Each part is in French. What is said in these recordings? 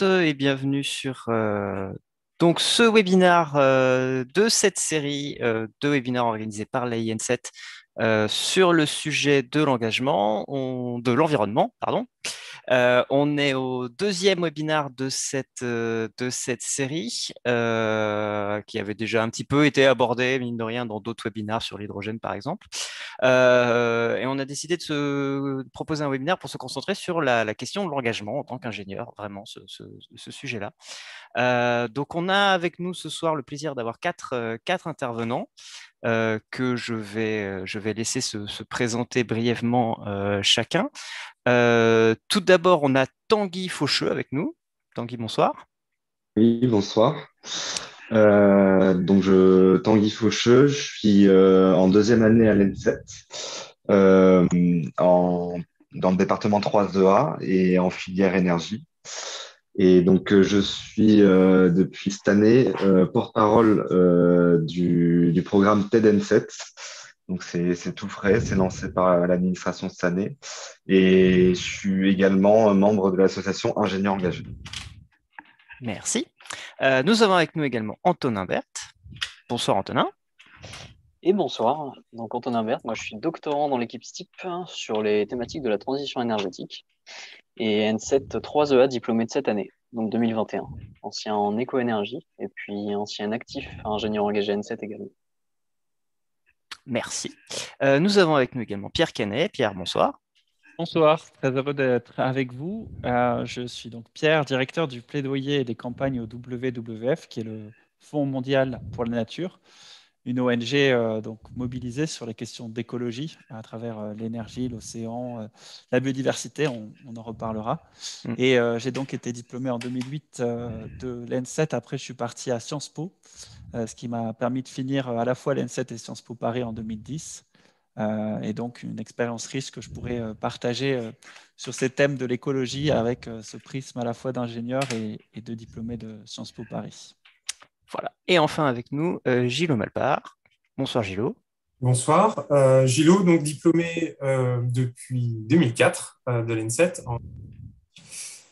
et bienvenue sur donc ce webinaire de cette série de webinaires organisés par la IN7 sur le sujet de de l'environnement, pardon. On est au deuxième webinaire de cette série qui avait déjà un petit peu été abordé, mine de rien, dans d'autres webinaires sur l'hydrogène, par exemple. Et on a décidé de se proposer un webinaire pour se concentrer sur la question de l'engagement en tant qu'ingénieur, vraiment ce sujet-là. Donc, on a avec nous ce soir le plaisir d'avoir quatre intervenants que je vais laisser se présenter brièvement chacun. Tout d'abord, on a Tanguy Faucheux avec nous. Tanguy, bonsoir. Oui, bonsoir. Tanguy Faucheux, je suis en deuxième année à l'ENSET, euh, en, dans le département 3EA et en filière énergie. Et donc, je suis depuis cette année porte-parole du programme TED-N7. Donc, c'est tout frais, c'est lancé par l'administration cette année. Et je suis également membre de l'association Ingénieurs engagés. Merci. Nous avons avec nous également Antonin Berthe. Bonsoir Antonin. Et bonsoir, donc Antonin Berthe, moi je suis doctorant dans l'équipe STIP sur les thématiques de la transition énergétique et N7 3EA diplômé de cette année, donc 2021, ancien en éco-énergie et puis ancien actif ingénieur engagé N7 également. Merci. Nous avons avec nous également Pierre Canet. Pierre, bonsoir. Bonsoir, très heureux d'être avec vous. Je suis donc Pierre, directeur du plaidoyer et des campagnes au WWF, qui est le Fonds mondial pour la nature, une ONG donc mobilisée sur les questions d'écologie à travers l'énergie, l'océan, la biodiversité, on en reparlera. Mm. Et j'ai donc été diplômé en 2008 de l'ENSET. Après, je suis parti à Sciences Po, ce qui m'a permis de finir à la fois l'ENSET et Sciences Po Paris en 2010. Et donc une expérience riche que je pourrais partager sur ces thèmes de l'écologie avec ce prisme à la fois d'ingénieur et de diplômé de Sciences Po Paris. Voilà. Et enfin avec nous, Gilles Malpart. Bonsoir Gilles. Bonsoir. Gilot, donc diplômé depuis 2004 de l'ENSET.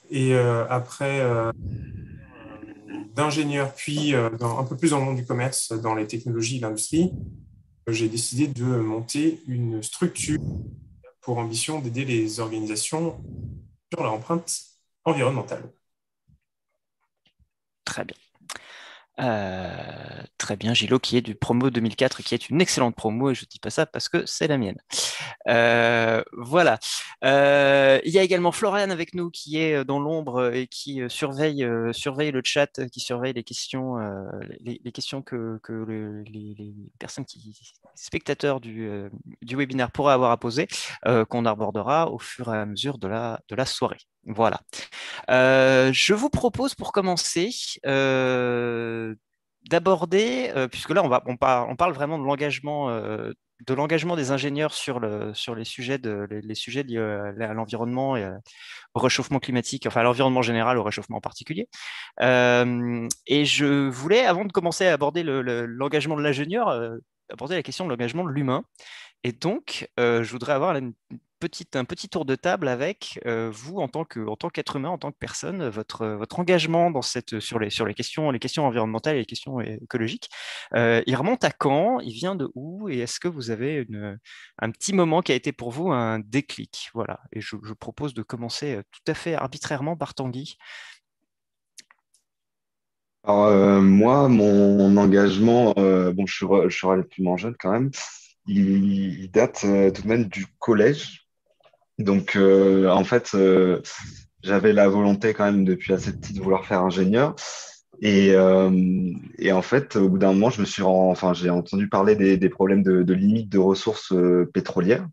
Et après d'ingénieur, puis un peu plus dans le monde du commerce, dans les technologies et l'industrie, j'ai décidé de monter une structure pour ambition d'aider les organisations sur leur empreinte environnementale. Très bien. Très bien, Gilot, qui est du promo 2004, qui est une excellente promo, et je ne dis pas ça parce que c'est la mienne. Voilà. Il y a également Florian avec nous qui est dans l'ombre et qui surveille le chat, qui surveille les questions, les questions que les personnes les spectateurs du webinaire pourraient avoir à poser, qu'on abordera au fur et à mesure de la soirée. Voilà. Je vous propose pour commencer d'aborder, puisque là on parle vraiment de l'engagement des ingénieurs sur les sujets liés à l'environnement et au réchauffement climatique, enfin à l'environnement général, au réchauffement en particulier. Et je voulais, avant de commencer à aborder l'engagement de l'ingénieur, aborder la question de l'engagement de l'humain. Et donc, je voudrais avoir un petit tour de table avec vous en tant qu'être humain, en tant que personne, votre engagement sur les questions environnementales et les questions écologiques. Il remonte à quand? Il vient de où? Et est-ce que vous avez un petit moment qui a été pour vous un déclic? Voilà. Et je propose de commencer tout à fait arbitrairement par Tanguy. Alors, moi, mon engagement, je suis relativement jeune quand même, il date tout de même du collège. Donc, j'avais la volonté quand même depuis assez petit de vouloir faire ingénieur. Et en fait, au bout d'un moment, j'ai entendu parler des problèmes de limite de ressources pétrolières.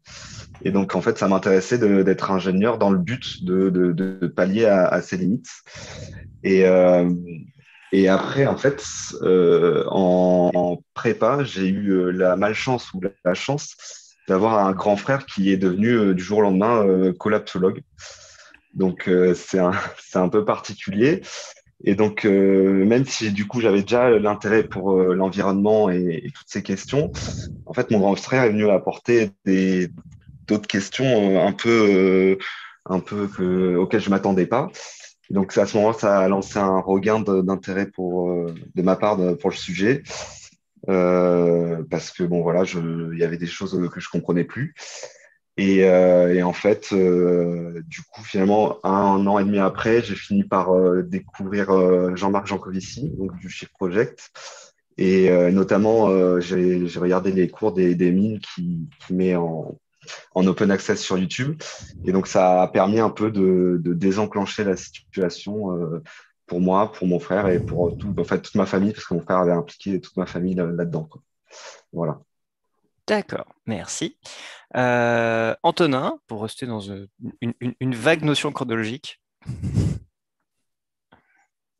Et donc, en fait, ça m'intéressait d'être ingénieur dans le but de pallier à ces limites. Et, euh, et après, en fait, en prépa, j'ai eu la malchance ou la chance d'avoir un grand frère qui est devenu du jour au lendemain collapsologue. Donc, c'est un peu particulier. Et donc, même si du coup, j'avais déjà l'intérêt pour l'environnement et toutes ces questions, en fait, mon grand frère est venu apporter d'autres questions auxquelles je m'attendais pas. Et donc, à ce moment-là, ça a lancé un regain d'intérêt de ma part pour le sujet. Parce que, bon, voilà, il y avait des choses que je comprenais plus. Et en fait, du coup, finalement, 1 an et demi après, j'ai fini par découvrir Jean-Marc Jancovici, donc du Shift Project. Et notamment, j'ai regardé les cours des mines qui met en open access sur YouTube. Et donc, ça a permis un peu de désenclencher la situation pour moi, pour mon frère et pour en fait, toute ma famille, parce que mon frère avait impliqué toute ma famille là-dedans, quoi. Voilà. D'accord, merci. Antonin, pour rester dans une vague notion chronologique.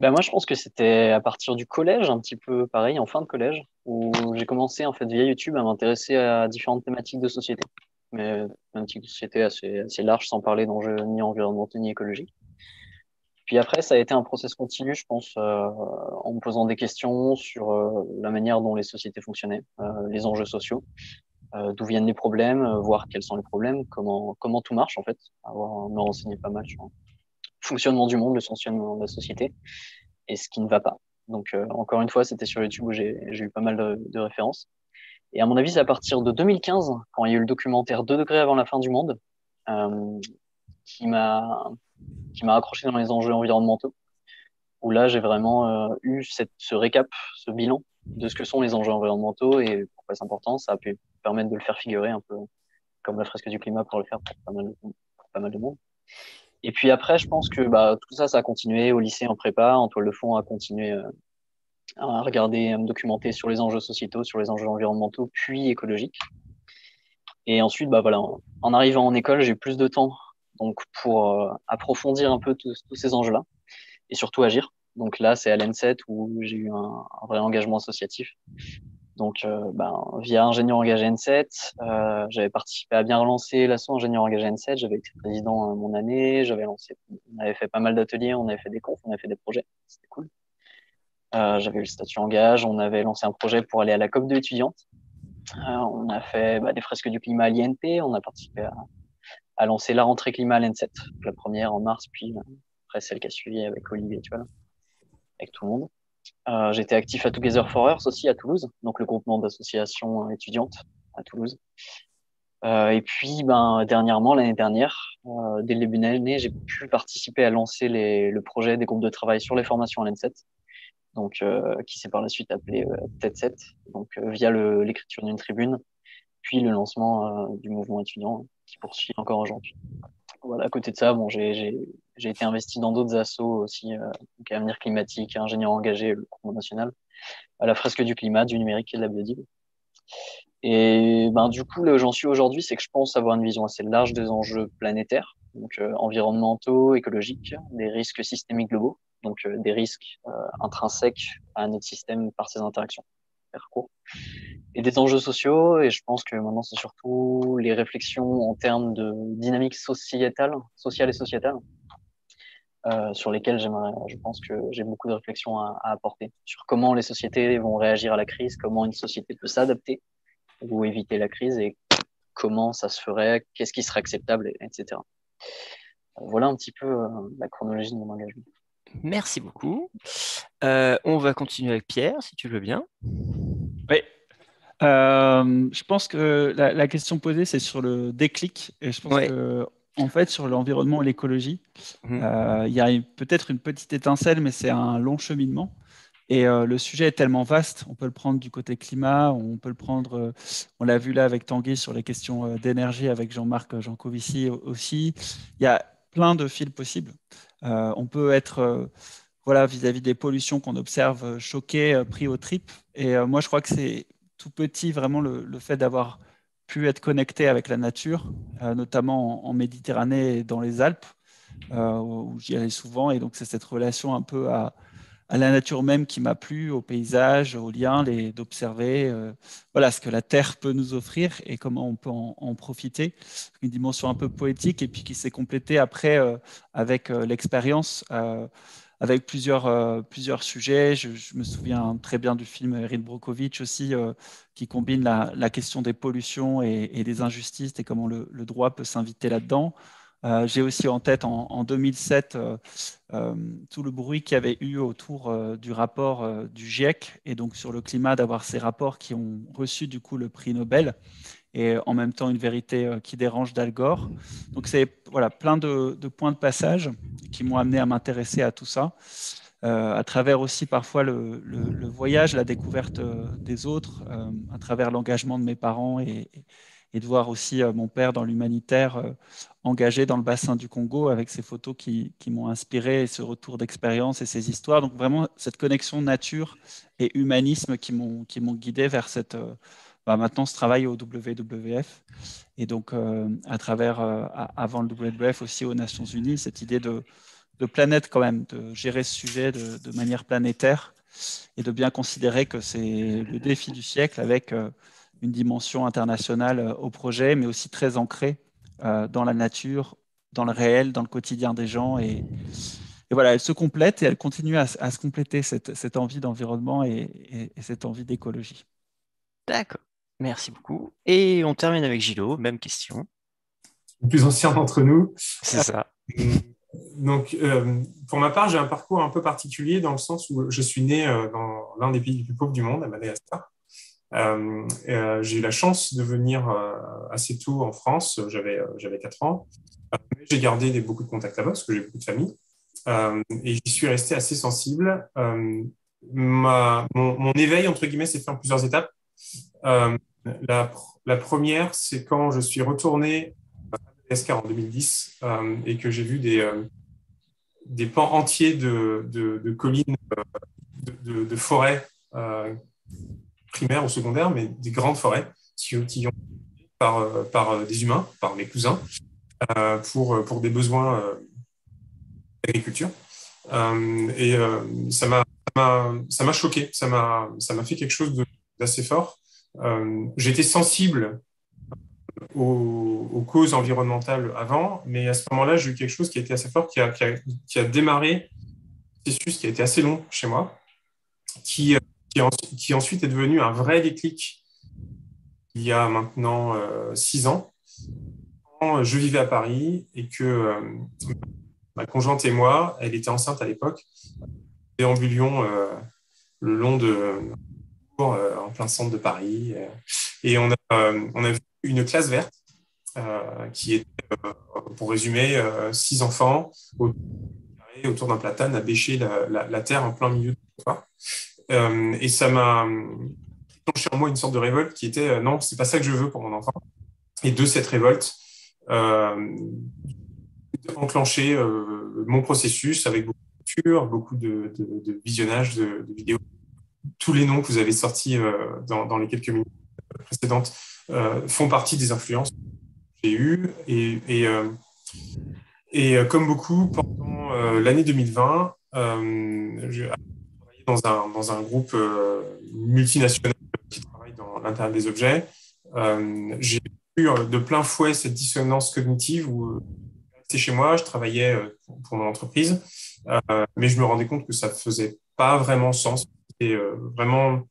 Ben moi, je pense que c'était à partir du collège, un petit peu pareil, en fin de collège, où j'ai commencé en fait via YouTube à m'intéresser à différentes thématiques de société, mais thématiques de société assez larges, sans parler d'enjeux ni environnementaux ni écologiques. Puis après, ça a été un process continu, je pense, en me posant des questions sur la manière dont les sociétés fonctionnaient, les enjeux sociaux, d'où viennent les problèmes, voir quels sont les problèmes, comment tout marche en fait, me renseigner pas mal sur le fonctionnement du monde, le fonctionnement de la société et ce qui ne va pas. Donc encore une fois, c'était sur YouTube où j'ai eu pas mal de références. Et à mon avis, c'est à partir de 2015, quand il y a eu le documentaire 2 degrés avant la fin du monde, euh, qui m'a accroché dans les enjeux environnementaux, où là, j'ai vraiment eu ce récap, ce bilan de ce que sont les enjeux environnementaux et pourquoi c'est important. Ça a pu permettre de le faire figurer un peu comme la fresque du climat pour le faire pour pas mal de monde. Et puis après, je pense que tout ça, ça a continué au lycée, en prépa, en toile de fond, à continuer à regarder, à me documenter sur les enjeux sociétaux, sur les enjeux environnementaux, puis écologiques. Et ensuite, voilà, en arrivant en école, j'ai eu plus de temps donc pour approfondir un peu tous ces enjeux-là et surtout agir. Donc là, c'est à l'ENSET où j'ai eu un vrai engagement associatif. Donc, via Ingénieur engagé N7, j'avais participé à bien relancer l'asso Ingénieur engagé N7. J'avais été président mon année. On avait fait pas mal d'ateliers, on avait fait des confs, on avait fait des projets. C'était cool. J'avais eu le statut engage. On avait lancé un projet pour aller à la COP2 étudiante. On a fait des fresques du climat à l'INP. On a participé à lancer la rentrée climat à l'N7. La première en mars, puis après celle qui a suivi avec Olivier, tu vois, avec tout le monde. J'étais actif à Together for Earth aussi à Toulouse, donc le groupement d'associations étudiantes à Toulouse. Et puis, dernièrement, l'année dernière, dès le début de l'année, j'ai pu participer à lancer le projet des groupes de travail sur les formations à l'ENSET, donc qui s'est par la suite appelé TED7, donc via l'écriture d'une tribune, puis le lancement du mouvement étudiant qui poursuit encore aujourd'hui. Voilà, à côté de ça, j'ai été investi dans d'autres assos aussi, donc Avenir Climatique, Ingénieur engagé, le Congrès national, à la fresque du climat, du numérique et de la biodiversité. Et du coup, là où j'en suis aujourd'hui, c'est que je pense avoir une vision assez large des enjeux planétaires, donc environnementaux, écologiques, des risques systémiques globaux, donc des risques intrinsèques à notre système par ces interactions, faire court, et des enjeux sociaux. Et je pense que maintenant, c'est surtout les réflexions en termes de dynamique sociale et sociétale, sur lesquelles je pense que j'ai beaucoup de réflexions à apporter sur comment les sociétés vont réagir à la crise, comment une société peut s'adapter ou éviter la crise et comment ça se ferait, qu'est-ce qui serait acceptable, etc. Voilà un petit peu la chronologie de mon engagement. Merci beaucoup. On va continuer avec Pierre, si tu le veux bien. Oui. Je pense que la question posée, c'est sur le déclic. Et je pense que, en fait, sur l'environnement et l'écologie, il y a peut-être une petite étincelle, mais c'est un long cheminement. Et le sujet est tellement vaste, on peut le prendre du côté climat, on peut le prendre, on l'a vu là avec Tanguy sur les questions d'énergie, avec Jean-Marc Jancovici aussi. Il y a plein de fils possibles. On peut être voilà, vis-à-vis des pollutions qu'on observe choqué, pris aux tripes. Et moi, je crois que c'est tout petit vraiment le fait d'avoir pu être connecté avec la nature, notamment en Méditerranée et dans les Alpes, où j'y allais souvent. Et donc, c'est cette relation un peu à la nature même qui m'a plu, au paysage, aux liens, d'observer voilà, ce que la Terre peut nous offrir et comment on peut en profiter. Une dimension un peu poétique et puis qui s'est complétée après avec l'expérience, avec plusieurs sujets. Je me souviens très bien du film Erin Brockovich aussi, qui combine la question des pollutions et des injustices et comment le droit peut s'inviter là-dedans. J'ai aussi en tête en 2007 tout le bruit qu'il y avait eu autour du rapport du GIEC et donc sur le climat, d'avoir ces rapports qui ont reçu du coup le prix Nobel et en même temps une vérité qui dérange d'Al Gore. Donc c'est voilà, plein de points de passage qui m'ont amené à m'intéresser à tout ça, à travers aussi parfois le voyage, la découverte des autres, à travers l'engagement de mes parents et de voir aussi mon père dans l'humanitaire engagé dans le bassin du Congo avec ces photos qui m'ont inspiré, et ce retour d'expérience et ces histoires. Donc vraiment cette connexion nature et humanisme qui m'ont guidé vers maintenant ce travail au WWF. Et donc à travers, avant le WWF aussi aux Nations Unies, cette idée de planète quand même, de gérer ce sujet de manière planétaire et de bien considérer que c'est le défi du siècle avec une dimension internationale au projet, mais aussi très ancrée dans la nature, dans le réel, dans le quotidien des gens. Et voilà, elle se complète et elle continue à se compléter, cette envie d'environnement et cette envie d'écologie. D'accord. Merci beaucoup. Et on termine avec Gillo, même question. Le plus ancien d'entre nous. C'est ça. Donc, pour ma part, j'ai un parcours un peu particulier dans le sens où je suis né dans l'un des pays les plus pauvres du monde, à Madagascar. J'ai eu la chance de venir assez tôt en France, j'avais 4 ans. J'ai gardé beaucoup de contacts là-bas parce que j'ai beaucoup de famille. Et j'y suis resté assez sensible. Mon éveil, entre guillemets, s'est fait en plusieurs étapes. Euh, la première, c'est quand je suis retourné à Madagascar en 2010 et que j'ai vu des pans entiers de collines, de forêts primaires ou secondaires, mais des grandes forêts qui ont été par des humains, par mes cousins, pour des besoins d'agriculture. Ça m'a choqué, ça m'a fait quelque chose d'assez fort. J'étais sensible aux causes environnementales avant, mais à ce moment-là, j'ai eu quelque chose qui a été assez fort, qui a démarré un processus qui a été assez long chez moi, qui, qui ensuite est devenu un vrai déclic il y a maintenant 6 ans. Quand je vivais à Paris et que ma conjointe et moi, elle était enceinte à l'époque, déambulions le long en plein centre de Paris. Et on a vu une classe verte qui était, pour résumer, 6 enfants autour d'un platane à bêcher la terre en plein milieu de l'histoire. Et ça m'a déclenché en moi une sorte de révolte qui était non, c'est pas ça que je veux pour mon enfant. Et de cette révolte, enclenché mon processus avec beaucoup de lectures, beaucoup de visionnage de vidéos. Tous les noms que vous avez sortis dans les quelques minutes précédentes font partie des influences que j'ai eues. Et comme beaucoup, pendant l'année 2020, j'ai travaillé dans un groupe multinational qui travaille dans l'intérieur des objets. J'ai eu de plein fouet cette dissonance cognitive où j'étais chez moi, je travaillais pour mon entreprise, mais je me rendais compte que ça ne faisait pas vraiment sens. C'était vraiment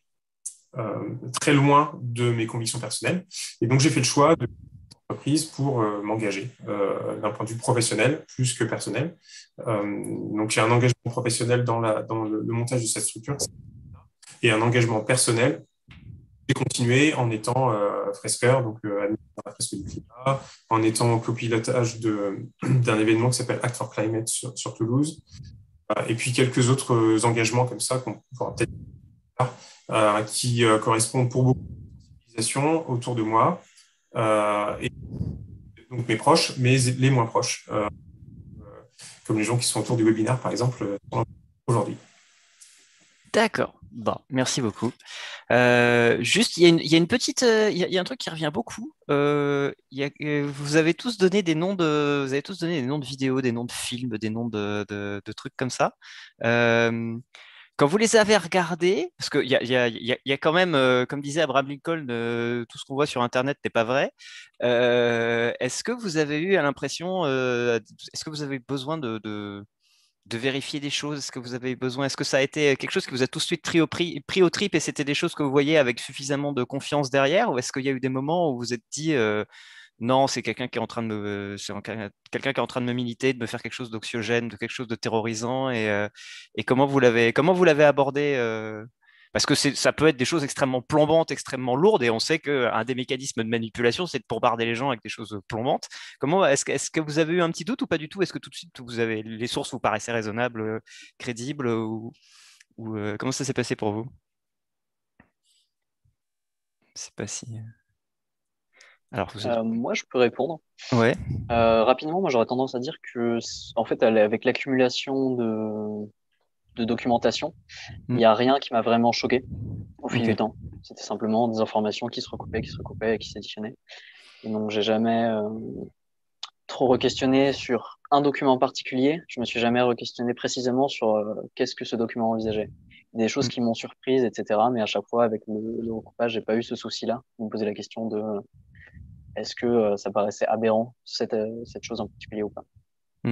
très loin de mes convictions personnelles. Et donc, j'ai fait le choix de l'entreprise pour m'engager d'un point de vue professionnel plus que personnel. Donc, j'ai un engagement professionnel dans le montage de cette structure et un engagement personnel. J'ai continué en étant fresqueur, donc administrateur à la fresque du climat, en étant au copilotage d'un événement qui s'appelle Act for Climate sur Toulouse, et puis quelques autres engagements comme ça qu'on pourra peut-être qui correspondent pour beaucoup d'organisations autour de moi, et donc mes proches, mais les moins proches, comme les gens qui sont autour du webinaire, par exemple, aujourd'hui. D'accord. Bon, merci beaucoup. Juste, il y a une petite, il y a un truc qui revient beaucoup. Vous avez tous donné des noms vous avez tous donné des noms de vidéos, des noms de films, des noms de trucs comme ça. Quand vous les avez regardés, parce qu'il y a quand même, comme disait Abraham Lincoln, tout ce qu'on voit sur Internet n'est pas vrai. Est-ce que vous avez eu l'impression, est-ce que vous avez besoin de vérifier des choses? Est-ce que vous avez besoin, est-ce que ça a été quelque chose qui vous a tout de suite pris au trip et c'était des choses que vous voyez avec suffisamment de confiance derrière? Ou est-ce qu'il y a eu des moments où vous vous êtes dit, Non, c'est quelqu'un qui est en train de quelqu'un qui est en train de me militer, de me faire quelque chose d'anxiogène, de quelque chose de terrorisant. Et comment vous l'avez abordé parce que ça peut être des choses extrêmement plombantes, extrêmement lourdes, et on sait qu'un des mécanismes de manipulation, c'est de pourbarder les gens avec des choses plombantes. Est-ce que vous avez eu un petit doute ou pas du tout? Est-ce que tout de suite les sources vous paraissaient raisonnables, crédibles, ou comment ça s'est passé pour vous? C'est pas si. Alors, Moi, je peux répondre. ouais. Rapidement, moi, j'aurais tendance à dire que, en fait, avec l'accumulation de documentation, il Mm. n'y a rien qui m'a vraiment choqué au fil Ok. du temps. C'était simplement des informations qui se recoupaient et qui s'additionnaient. Et donc, j'ai jamais trop re-questionné sur un document en particulier. Je me suis jamais re-questionné précisément sur qu'est-ce que ce document envisageait. Des choses Mm. qui m'ont surprise, etc. Mais à chaque fois, avec le recoupage, j'ai pas eu ce souci-là. Vous me posez la question de est-ce que ça paraissait aberrant, cette chose en particulier ou pas. Mm.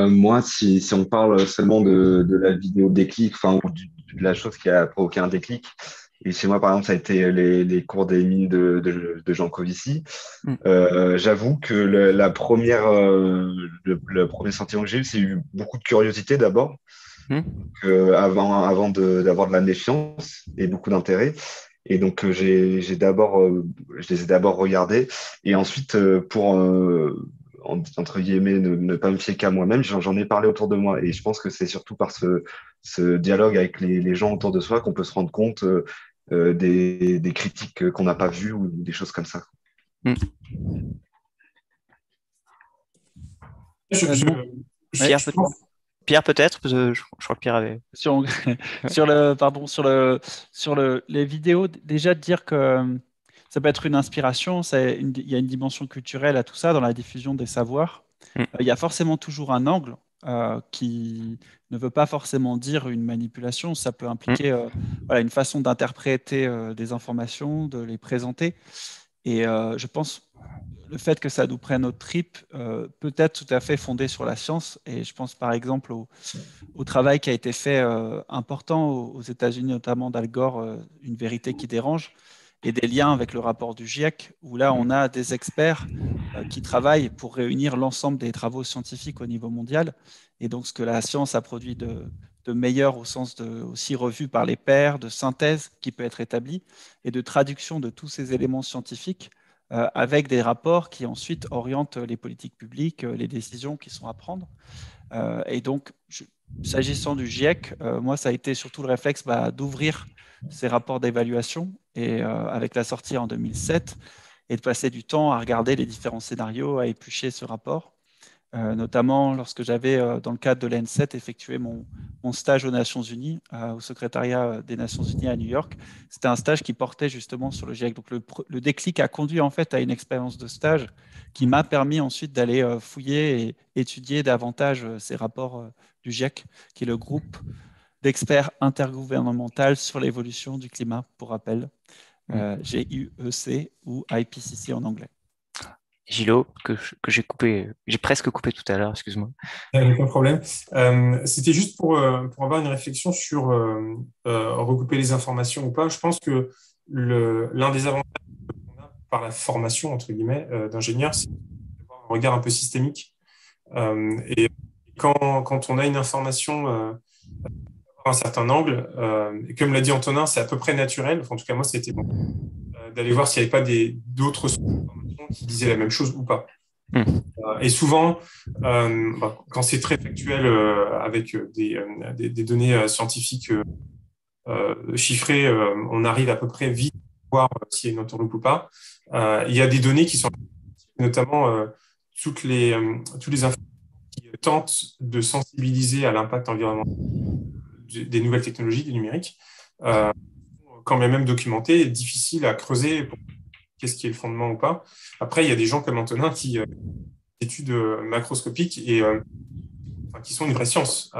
Moi, si on parle seulement de la vidéo déclic, enfin, ou de la chose qui a provoqué un déclic, et chez moi, par exemple, ça a été les cours des mines de Jean Covici. Mm. J'avoue que le premier sentiment que j'ai eu, c'est eu beaucoup de curiosité d'abord, Mm. avant d'avoir de la méfiance et beaucoup d'intérêt. Et donc, je les ai d'abord regardés. Et ensuite, entre guillemets, ne pas me fier qu'à moi-même, j'en ai parlé autour de moi. Et je pense que c'est surtout par ce dialogue avec les gens autour de soi qu'on peut se rendre compte des critiques qu'on n'a pas vues ou des choses comme ça. Mm. Je, je, Bon, ouais. je pense. Pierre, peut-être, parce que je crois que Pierre avait. Sur, sur le, pardon, les vidéos, déjà de dire que ça peut être une inspiration, il y a une dimension culturelle à tout ça dans la diffusion des savoirs. Mm. Il y a forcément toujours un angle qui ne veut pas forcément dire une manipulation. Ça peut Mm. impliquer voilà, une façon d'interpréter des informations, de les présenter. Et je pense le fait que ça nous prenne aux tripes peut être tout à fait fondé sur la science. Et je pense par exemple au travail qui a été fait important aux États-Unis, notamment d'Al Gore, Une vérité qui dérange, et des liens avec le rapport du GIEC, où là, on a des experts qui travaillent pour réunir l'ensemble des travaux scientifiques au niveau mondial. Et donc, ce que la science a produit de meilleur au sens de aussi revu par les pairs, de synthèse qui peut être établie, et de traduction de tous ces éléments scientifiques avec des rapports qui ensuite orientent les politiques publiques, les décisions qui sont à prendre. Et donc, s'agissant du GIEC, moi, ça a été surtout le réflexe d'ouvrir ces rapports d'évaluation et avec la sortie en 2007 et de passer du temps à regarder les différents scénarios, à éplucher ce rapport. Notamment lorsque j'avais, dans le cadre de l'ANSET, effectué mon stage aux Nations Unies, au secrétariat des Nations Unies à New York. C'était un stage qui portait justement sur le GIEC. Donc le déclic a conduit en fait à une expérience de stage qui m'a permis ensuite d'aller fouiller et étudier davantage ces rapports du GIEC, qui est le groupe d'experts intergouvernemental sur l'évolution du climat, pour rappel, GUEC ou IPCC en anglais. Gilo, que j'ai presque coupé tout à l'heure, excuse-moi. Aucun problème. C'était juste pour avoir une réflexion sur recouper les informations ou pas. Je pense que l'un des avantages qu'on a par la formation, entre guillemets, d'ingénieur, c'est d'avoir un regard un peu systémique. Et quand on a une information à un certain angle, et comme l'a dit Antonin, c'est à peu près naturel, enfin, en tout cas moi c'était bon, d'aller voir s'il n'y avait pas d'autres sources d'informations qui disaient la même chose ou pas. Et souvent, quand c'est très factuel avec des données scientifiques chiffrées, on arrive à peu près vite à voir s'il y a une entourloupe ou pas. Il y a des données qui sont notamment tous les informations qui tentent de sensibiliser à l'impact environnemental des nouvelles technologies, du numérique, quand même documentées, difficiles à creuser pour qu'est-ce qui est le fondement ou pas. Après, il y a des gens comme Antonin qui études macroscopiques et qui sont une vraie science.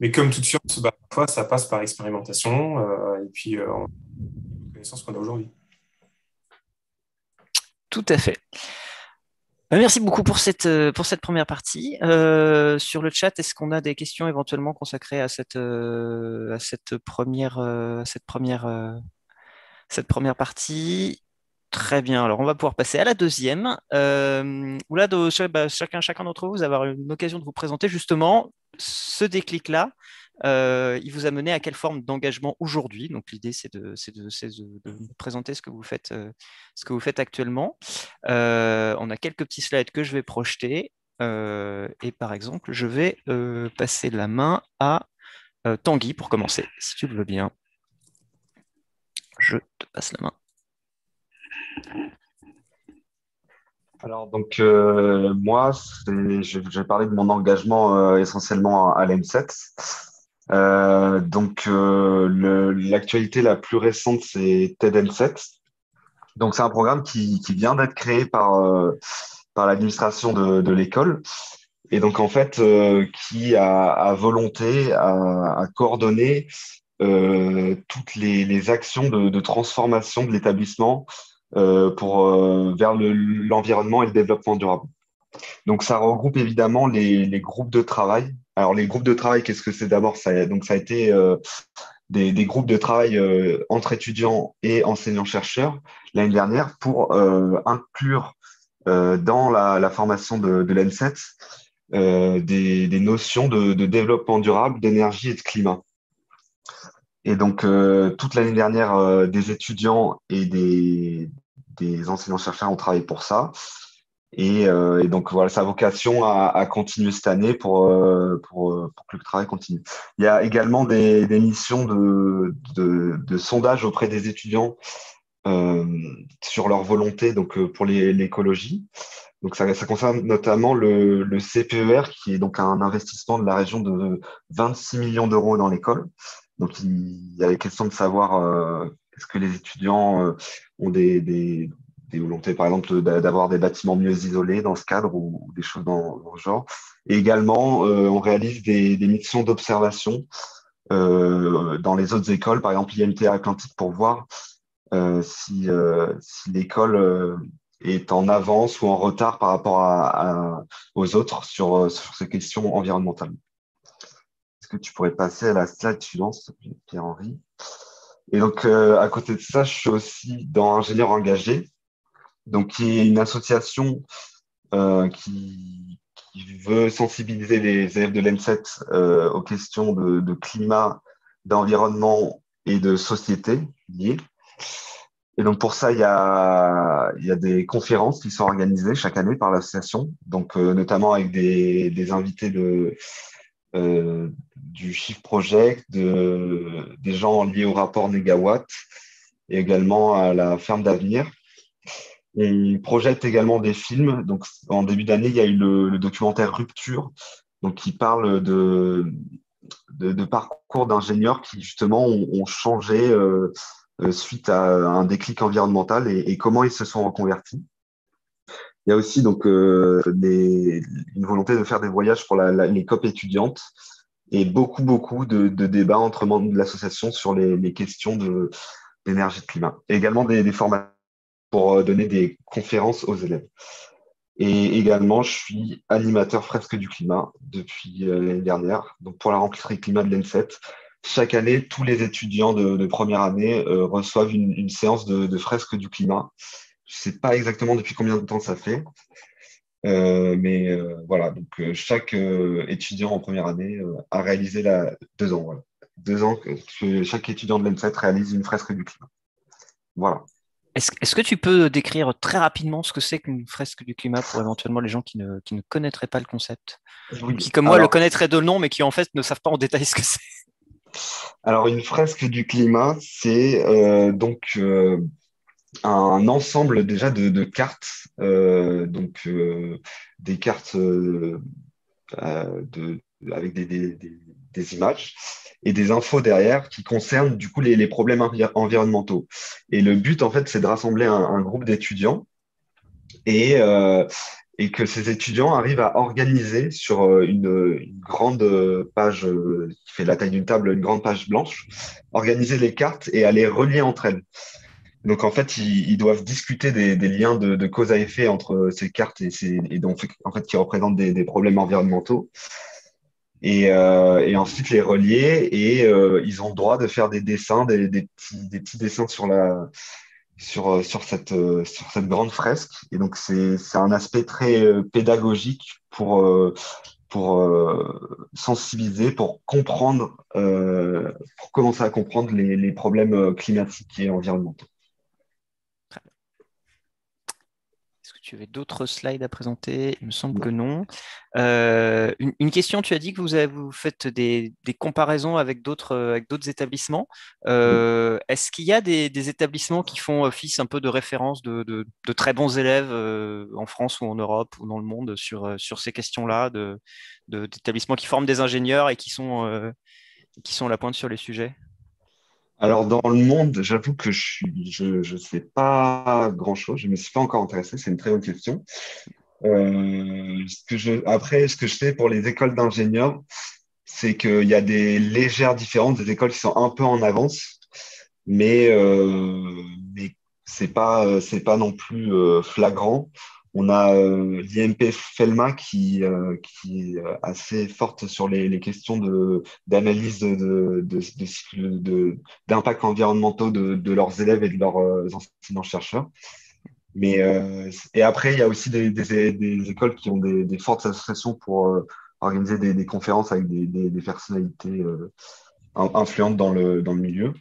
Mais comme toute science, parfois, ça passe par expérimentation et puis les connaissances qu'on a aujourd'hui. Tout à fait. Merci beaucoup pour cette première partie. Sur le chat, est-ce qu'on a des questions éventuellement consacrées à cette première partie? Très bien. Alors, on va pouvoir passer à la deuxième, où là, chacun d'entre vous, vous avez une occasion de vous présenter justement ce déclic-là. Il vous a mené à quelle forme d'engagement aujourd'hui? Donc, l'idée, c'est de nous présenter ce que vous faites actuellement. On a quelques petits slides que je vais projeter. Et par exemple, je vais passer la main à Tanguy pour commencer, si tu le veux bien. Je te passe la main. Alors, donc, moi, je vais parler de mon engagement essentiellement à l'ENSET. L'actualité la plus récente, c'est TED-ENSET. Donc, c'est un programme qui vient d'être créé par l'administration de l'école. Et donc, en fait, qui a volonté à coordonner toutes les actions de transformation de l'établissement vers l'environnement et le développement durable. Donc, ça regroupe évidemment les groupes de travail. Alors, les groupes de travail, qu'est-ce que c'est d'abord? Ça a été des groupes de travail entre étudiants et enseignants-chercheurs l'année dernière pour inclure dans la formation de l'ENSET des notions de développement durable, d'énergie et de climat. Et donc, toute l'année dernière, des étudiants et des enseignants-chercheurs ont travaillé pour ça. Et donc, voilà, sa vocation à continuer cette année pour que le travail continue. Il y a également des missions de sondage auprès des étudiants sur leur volonté donc, pour l'écologie. Donc, ça concerne notamment le CPER, qui est donc un investissement de la région de 26 millions d'euros dans l'école. Donc, il y a les questions de savoir est-ce que les étudiants ont des volontés, par exemple, d'avoir des bâtiments mieux isolés dans ce cadre ou des choses dans ce genre. Et également, on réalise des missions d'observation dans les autres écoles, par exemple l'IMT Atlantique, pour voir si l'école est en avance ou en retard par rapport aux autres sur ces questions environnementales. Est-ce que tu pourrais passer à la slide suivante, Pierre-Henri? Et donc, à côté de ça, je suis aussi dans Ingénieurs engagés, donc qui est une association qui veut sensibiliser les élèves de l'ENSET aux questions de climat, d'environnement et de société liées. Et donc, pour ça, il y a des conférences qui sont organisées chaque année par l'association, donc notamment avec des invités du Shift Project, des gens liés au rapport Négawatt et également à la ferme d'avenir. On projette également des films. Donc, en début d'année, il y a eu le documentaire Rupture, donc qui parle de parcours d'ingénieurs qui justement ont changé suite à un déclic environnemental et comment ils se sont reconvertis. Il y a aussi donc une volonté de faire des voyages pour les COP étudiantes et beaucoup de débats entre membres de l'association sur les questions d'énergie et de climat. Et également des formations pour donner des conférences aux élèves. Et également, je suis animateur fresque du climat depuis l'année dernière. Donc, pour la rentrée climat de l'ENSET, chaque année, tous les étudiants de première année reçoivent une séance de fresque du climat. Je ne sais pas exactement depuis combien de temps ça fait. Mais voilà, donc chaque étudiant en première année a réalisé 2 ans. Voilà. 2 ans que chaque étudiant de l'ENSET réalise une fresque du climat. Voilà. Est-ce que tu peux décrire très rapidement ce que c'est qu'une fresque du climat pour éventuellement les gens qui ne connaîtraient pas le concept, Oui. qui, comme moi, le connaîtraient de nom, mais qui en fait ne savent pas en détail ce que c'est? Alors, une fresque du climat, c'est un ensemble déjà de cartes, des cartes avec des images et des infos derrière qui concernent du coup les problèmes environnementaux. Et le but, en fait, c'est de rassembler un groupe d'étudiants et que ces étudiants arrivent à organiser sur une grande page qui fait la taille d'une table, une grande page blanche, organiser les cartes et à les relier entre elles. Donc, en fait, ils doivent discuter des liens de cause à effet entre ces cartes et donc, en fait, qui représentent des problèmes environnementaux. Et ensuite, les relier et ils ont le droit de faire des dessins, des petits dessins sur cette grande fresque. Et donc, c'est un aspect très pédagogique pour sensibiliser, pour commencer à comprendre les problèmes climatiques et environnementaux. Est-ce que tu avais d'autres slides à présenter? Il me semble Non. que non. Une question, tu as dit que vous faites des comparaisons avec d'autres établissements. Est-ce qu'il y a des établissements qui font office un peu de référence de très bons élèves en France ou en Europe ou dans le monde sur ces questions-là, d'établissements qui forment des ingénieurs et qui sont à la pointe sur les sujets? Alors, dans le monde, j'avoue que je sais pas grand-chose. Je me suis pas encore intéressé. C'est une très bonne question. Après, ce que je sais pour les écoles d'ingénieurs, c'est qu'il y a des légères différences, des écoles qui sont un peu en avance, mais c'est pas non plus flagrant. On a l'IMP Felma qui est assez forte sur les questions d'analyse d'impact environnementaux de leurs élèves et de leurs enseignants-chercheurs. Et après, il y a aussi des écoles qui ont des fortes associations pour organiser des conférences avec des personnalités influentes dans le milieu.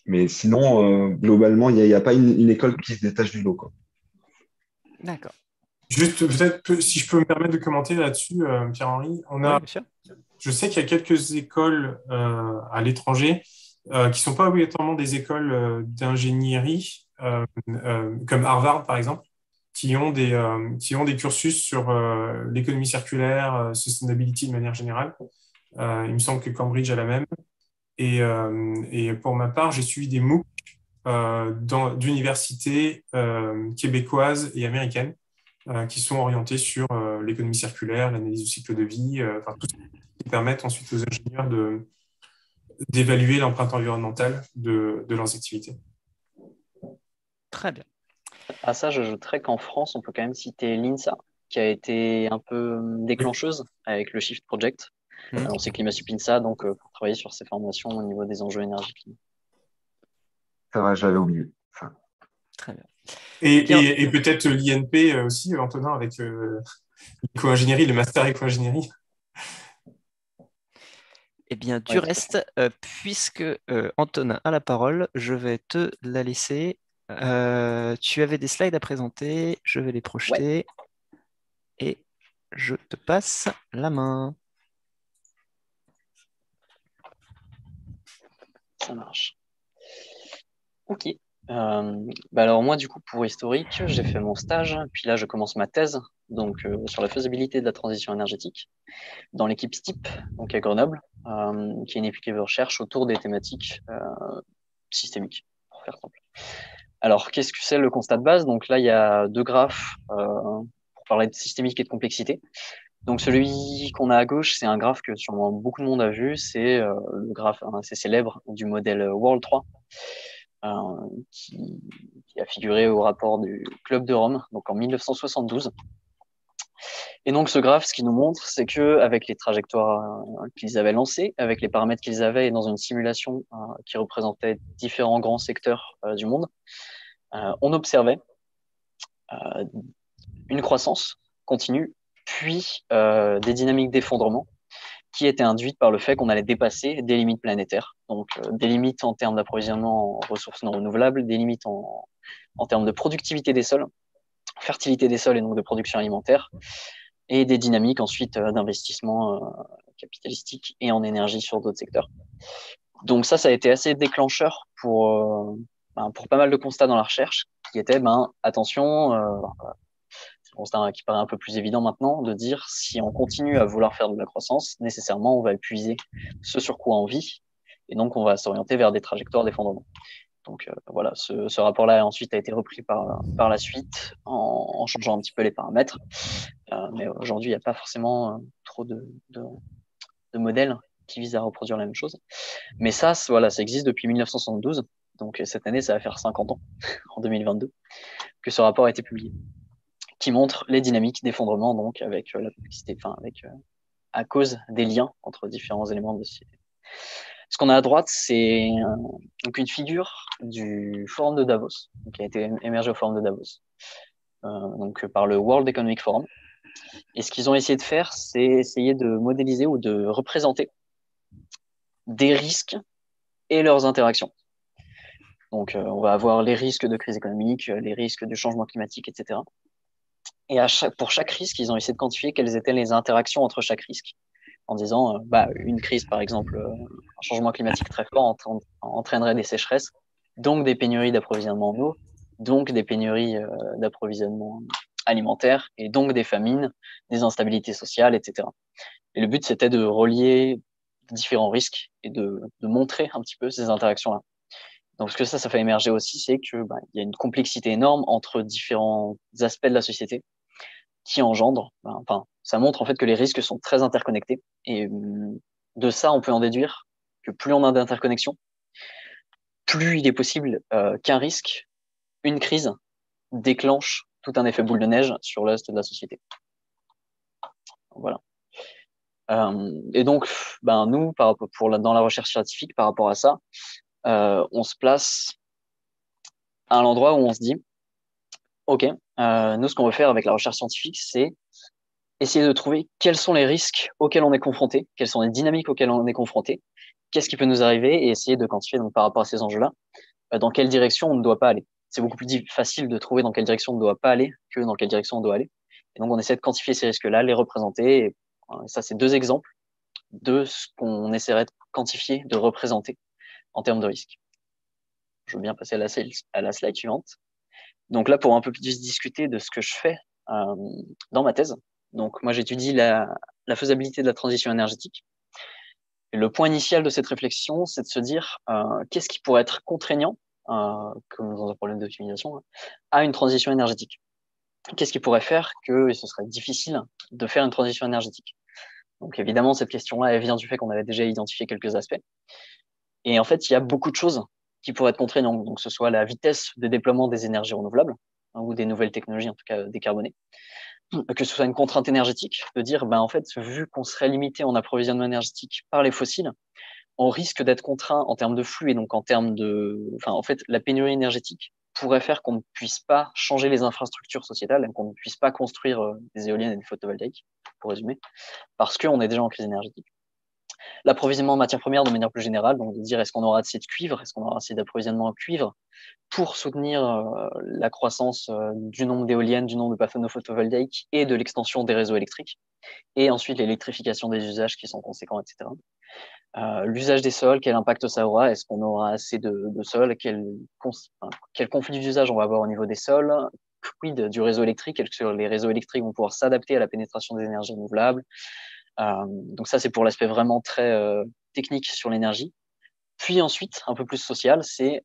Mais sinon, globalement, il n'y a pas une école qui se détache du lot, quoi. D'accord. Juste, peut-être, si je peux me permettre de commenter là-dessus, Pierre-Henri, Oui, bien sûr. je sais qu'il y a quelques écoles à l'étranger qui ne sont pas obligatoirement des écoles d'ingénierie, comme Harvard, par exemple, qui ont des cursus sur l'économie circulaire, sustainability de manière générale. Il me semble que Cambridge a la même. Et pour ma part, j'ai suivi des MOOC d'universités québécoises et américaines qui sont orientés sur l'économie circulaire, l'analyse du cycle de vie, enfin, tout ce qui permettent ensuite aux ingénieurs d'évaluer l'empreinte environnementale de leurs activités. Très bien. À ça, j'ajouterais qu'en France, on peut quand même citer l'INSA, qui a été un peu déclencheuse avec le Shift Project. On sait Climat INSA, donc pour travailler sur ces formations au niveau des enjeux énergétiques. C'est vrai, j'avais oublié. Enfin, Très bien. Et peut-être l'INP aussi, Antonin, avec l'éco-ingénierie, le master éco-ingénierie. Eh bien, du reste, puisque Antonin a la parole, je vais te la laisser. Tu avais des slides à présenter, je vais les projeter et je te passe la main. Ça marche. Ok. Alors moi, du coup, pour historique, j'ai fait mon stage, puis là, je commence ma thèse donc, sur la faisabilité de la transition énergétique dans l'équipe STIP, donc à Grenoble, qui est une équipe de recherche autour des thématiques systémiques, pour faire simple. Alors, qu'est-ce que c'est le constat de base? Donc là, il y a deux graphes pour parler de systémique et de complexité. Donc celui qu'on a à gauche, c'est un graphe que sûrement beaucoup de monde a vu, c'est le graphe assez célèbre du modèle World 3, qui a figuré au rapport du Club de Rome, donc en 1972. Et donc ce graphe, ce qu'il nous montre, c'est que avec les trajectoires qu'ils avaient lancées, avec les paramètres qu'ils avaient, et dans une simulation qui représentait différents grands secteurs du monde, on observait une croissance continue, puis des dynamiques d'effondrement qui étaient induites par le fait qu'on allait dépasser des limites planétaires. Donc des limites en termes d'approvisionnement en ressources non renouvelables, des limites en termes de productivité des sols, fertilité des sols et donc de production alimentaire, et des dynamiques ensuite d'investissement capitalistique et en énergie sur d'autres secteurs. Donc ça a été assez déclencheur pour pas mal de constats dans la recherche, qui étaient, attention, c'est un constat qui paraît un peu plus évident maintenant, de dire si on continue à vouloir faire de la croissance, nécessairement on va épuiser ce sur quoi on vit, et donc on va s'orienter vers des trajectoires d'effondrement. Donc voilà, ce rapport-là ensuite a été repris par la suite en changeant un petit peu les paramètres. Mais aujourd'hui, il n'y a pas forcément trop de modèles qui visent à reproduire la même chose. Mais ça existe depuis 1972. Donc cette année, ça va faire 50 ans, en 2022, que ce rapport a été publié, qui montre les dynamiques d'effondrement, donc avec la complexité, à cause des liens entre différents éléments de société. Ce qu'on a à droite, c'est donc une figure du Forum de Davos, qui a été émergé au Forum de Davos, donc par le World Economic Forum. Et ce qu'ils ont essayé de faire, c'est essayer de modéliser ou de représenter des risques et leurs interactions. Donc, on va avoir les risques de crise économique, les risques de changement climatique, etc. Et pour chaque risque, ils ont essayé de quantifier quelles étaient les interactions entre chaque risque, en disant, une crise, par exemple, un changement climatique très fort entraînerait des sécheresses, donc des pénuries d'approvisionnement en eau, donc des pénuries d'approvisionnement alimentaire, et donc des famines, des instabilités sociales, etc. Et le but, c'était de relier différents risques et de montrer un petit peu ces interactions-là. Donc, ce que ça fait émerger aussi, c'est que il y a une complexité énorme entre différents aspects de la société qui engendrent. Ça montre en fait que les risques sont très interconnectés. Et de ça, on peut en déduire que plus on a d'interconnexions, plus il est possible qu'un risque, une crise, déclenche tout un effet boule de neige sur le reste de la société. Voilà. Et donc, nous, dans la recherche scientifique, par rapport à ça, on se place à un endroit où on se dit, OK, nous, ce qu'on veut faire avec la recherche scientifique, c'est essayer de trouver quels sont les risques auxquels on est confronté, quelles sont les dynamiques auxquelles on est confronté, qu'est-ce qui peut nous arriver, et essayer de quantifier donc, par rapport à ces enjeux-là, dans quelle direction on ne doit pas aller. C'est beaucoup plus facile de trouver dans quelle direction on ne doit pas aller que dans quelle direction on doit aller. Et donc, on essaie de quantifier ces risques-là, les représenter. Et ça, c'est 2 exemples de ce qu'on essaierait de quantifier, de représenter en termes de risques. Je veux bien passer à la slide suivante. Donc là, pour un peu plus discuter de ce que je fais dans ma thèse. Donc moi, j'étudie la faisabilité de la transition énergétique. Et le point initial de cette réflexion, c'est de se dire qu'est-ce qui pourrait être contraignant, comme dans un problème d'optimisation, à une transition énergétique. Qu'est-ce qui pourrait faire que ce serait difficile de faire une transition énergétique? Donc évidemment, cette question-là, elle vient du fait qu'on avait déjà identifié quelques aspects. Et en fait, il y a beaucoup de choses qui pourraient être contraignantes. Donc, que ce soit la vitesse de déploiement des énergies renouvelables, ou des nouvelles technologies, en tout cas décarbonées, que ce soit une contrainte énergétique, de dire, en fait, vu qu'on serait limité en approvisionnement énergétique par les fossiles, on risque d'être contraint en termes de flux et donc en termes en fait, la pénurie énergétique pourrait faire qu'on ne puisse pas changer les infrastructures sociétales, qu'on ne puisse pas construire des éoliennes et des photovoltaïques, pour résumer, parce qu'on est déjà en crise énergétique. L'approvisionnement en matières premières de manière plus générale, donc de dire est-ce qu'on aura assez de cuivre, est-ce qu'on aura assez d'approvisionnement en cuivre pour soutenir la croissance du nombre d'éoliennes, du nombre de panneaux photovoltaïques et de l'extension des réseaux électriques, et ensuite l'électrification des usages qui sont conséquents, etc. L'usage des sols, quel impact ça aura? Est-ce qu'on aura assez de sols? Quel conflit d'usage on va avoir au niveau des sols? Quid du réseau électrique? Est-ce que les réseaux électriques vont pouvoir s'adapter à la pénétration des énergies renouvelables? Donc ça, c'est pour l'aspect vraiment très technique sur l'énergie. Puis ensuite, un peu plus social, c'est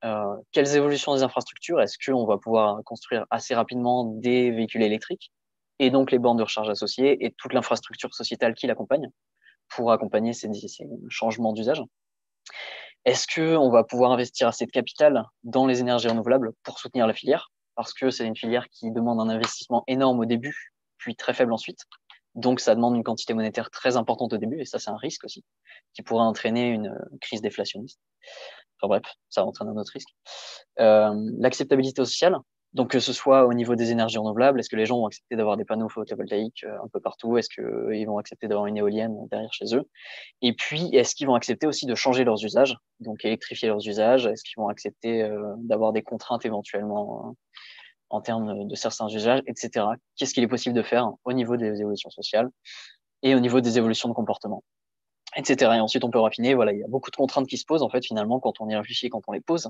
quelles évolutions des infrastructures? Est-ce qu'on va pouvoir construire assez rapidement des véhicules électriques et donc les bornes de recharge associées et toute l'infrastructure sociétale qui l'accompagne pour accompagner ces changements d'usage? Est-ce qu'on va pouvoir investir assez de capital dans les énergies renouvelables pour soutenir la filière? Parce que c'est une filière qui demande un investissement énorme au début, puis très faible ensuite. Donc, ça demande une quantité monétaire très importante au début, et ça, c'est un risque aussi, qui pourrait entraîner une crise déflationniste. Enfin bref, ça entraîne un autre risque. L'acceptabilité sociale, donc que ce soit au niveau des énergies renouvelables, est-ce que les gens vont accepter d'avoir des panneaux photovoltaïques un peu partout? Est-ce qu'ils vont accepter d'avoir une éolienne derrière chez eux? Et puis, est-ce qu'ils vont accepter aussi de changer leurs usages, donc électrifier leurs usages? Est-ce qu'ils vont accepter d'avoir des contraintes éventuellement en termes de certains usages, etc. Qu'est-ce qu'il est possible de faire au niveau des évolutions sociales et au niveau des évolutions de comportement, etc. Et ensuite, on peut raffiner. Voilà, il y a beaucoup de contraintes qui se posent, en fait, finalement, quand on y réfléchit, quand on les pose.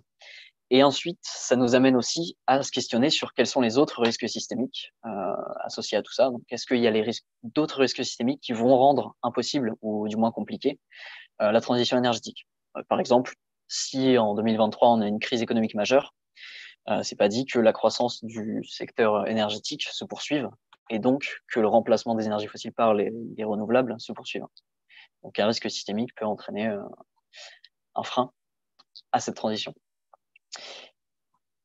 Et ensuite, ça nous amène aussi à se questionner sur quels sont les autres risques systémiques associés à tout ça. Donc, est-ce qu'il y a d'autres risques systémiques qui vont rendre impossible, ou du moins compliqué, la transition énergétique? Par exemple, si en 2023, on a une crise économique majeure, c'est pas dit que la croissance du secteur énergétique se poursuive et donc que le remplacement des énergies fossiles par les renouvelables se poursuive. Donc un risque systémique peut entraîner un frein à cette transition.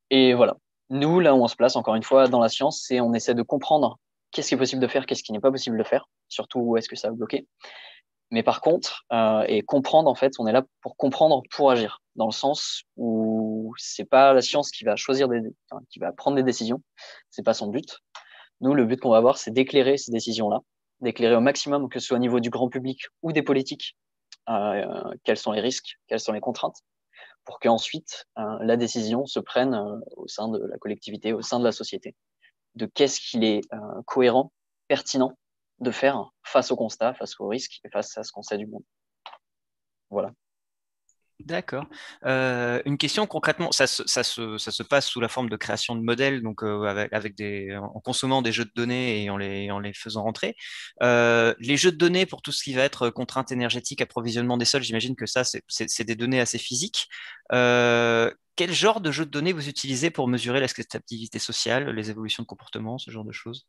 Et voilà. Nous, là où on se place, encore une fois, dans la science, c'est on essaie de comprendre qu'est-ce qui est possible de faire, qu'est-ce qui n'est pas possible de faire, surtout où est-ce que ça va bloquer. Mais par contre, et comprendre, en fait, on est là pour comprendre, pour agir, dans le sens où c'est pas la science qui va qui va prendre des décisions, c'est pas son but. Nous, le but qu'on va avoir, c'est d'éclairer ces décisions-là, d'éclairer au maximum, que ce soit au niveau du grand public ou des politiques, quels sont les risques, quelles sont les contraintes, pour qu'ensuite la décision se prenne au sein de la collectivité, au sein de la société, de qu'est-ce qu'il est cohérent, pertinent de faire face au constat, face au risque et face à ce qu'on sait du monde. Voilà. D'accord. Une question concrètement, ça se passe sous la forme de création de modèles, donc en consommant des jeux de données et en les faisant rentrer. Les jeux de données pour tout ce qui va être contrainte énergétique, approvisionnement des sols, j'imagine que ça, c'est des données assez physiques. Quel genre de jeux de données vous utilisez pour mesurer l'acceptabilité sociale, les évolutions de comportement, ce genre de choses?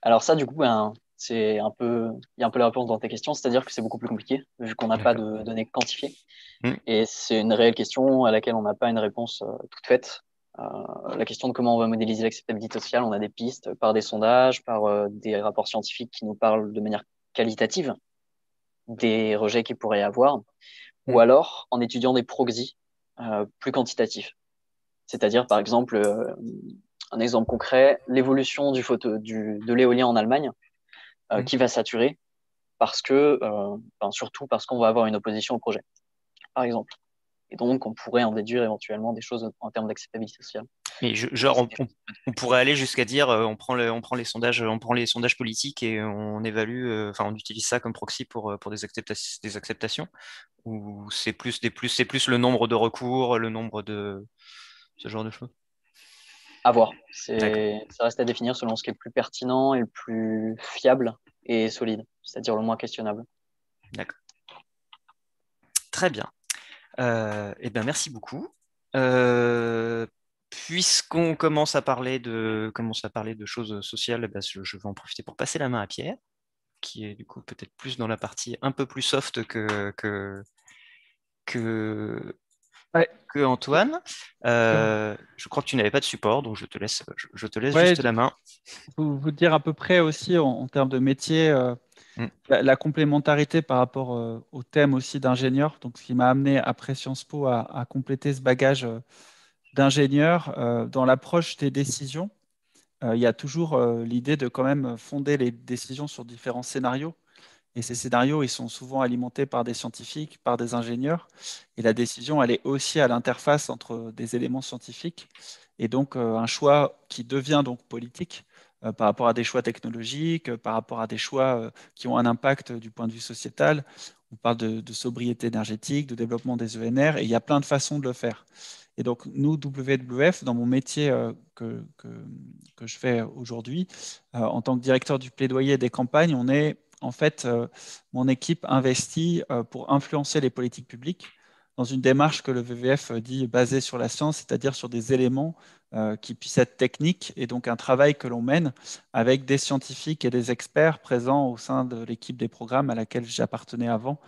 Alors ça, du coup, il y a un peu la réponse dans tes questions, c'est-à-dire que c'est beaucoup plus compliqué, vu qu'on n'a pas D'accord. de données quantifiées. Hmm. Et c'est une réelle question à laquelle on n'a pas une réponse toute faite. La question de comment on va modéliser l'acceptabilité sociale, on a des pistes par des sondages, par des rapports scientifiques qui nous parlent de manière qualitative des rejets qu'il pourrait y avoir, ou alors en étudiant des proxys plus quantitatifs. C'est-à-dire, par exemple, un exemple concret, l'évolution de l'éolien en Allemagne, qui va saturer parce que, surtout parce qu'on va avoir une opposition au projet, par exemple. Et donc, on pourrait en déduire éventuellement des choses en termes d'acceptabilité sociale. Mais on pourrait aller jusqu'à dire, on prend les sondages politiques et on évalue, enfin, on utilise ça comme proxy pour des acceptations, ou c'est plus le nombre de recours, le nombre de ce genre de choses. À voir. D'accord, Ça reste à définir selon ce qui est le plus pertinent et le plus fiable et solide, c'est-à-dire le moins questionnable. d'accord. Très bien. Eh bien, merci beaucoup. Puisqu'on commence à parler de choses sociales, eh ben, je vais en profiter pour passer la main à Pierre, qui est du coup peut-être plus dans la partie un peu plus soft que, Ouais. que Antoine. Je crois que tu n'avais pas de support, donc je te laisse Ouais, juste la main. vous dire à peu près aussi en termes de métier, Mm. la complémentarité par rapport au thème aussi d'ingénieur. Donc, ce qui m'a amené après Sciences Po à compléter ce bagage d'ingénieur dans l'approche des décisions. Il y a toujours l'idée de quand même fonder les décisions sur différents scénarios. Et ces scénarios, ils sont souvent alimentés par des scientifiques, par des ingénieurs. Et la décision, elle est aussi à l'interface entre des éléments scientifiques. Et donc, un choix qui devient donc politique par rapport à des choix technologiques, par rapport à des choix qui ont un impact du point de vue sociétal. On parle de sobriété énergétique, de développement des ENR, et il y a plein de façons de le faire. Et donc, nous, WWF, dans mon métier que je fais aujourd'hui, en tant que directeur du plaidoyer des campagnes, on est en fait, mon équipe investit pour influencer les politiques publiques dans une démarche que le WWF dit basée sur la science, c'est-à-dire sur des éléments qui puissent être techniques, et donc un travail que l'on mène avec des scientifiques et des experts présents au sein de l'équipe des programmes à laquelle j'appartenais avant,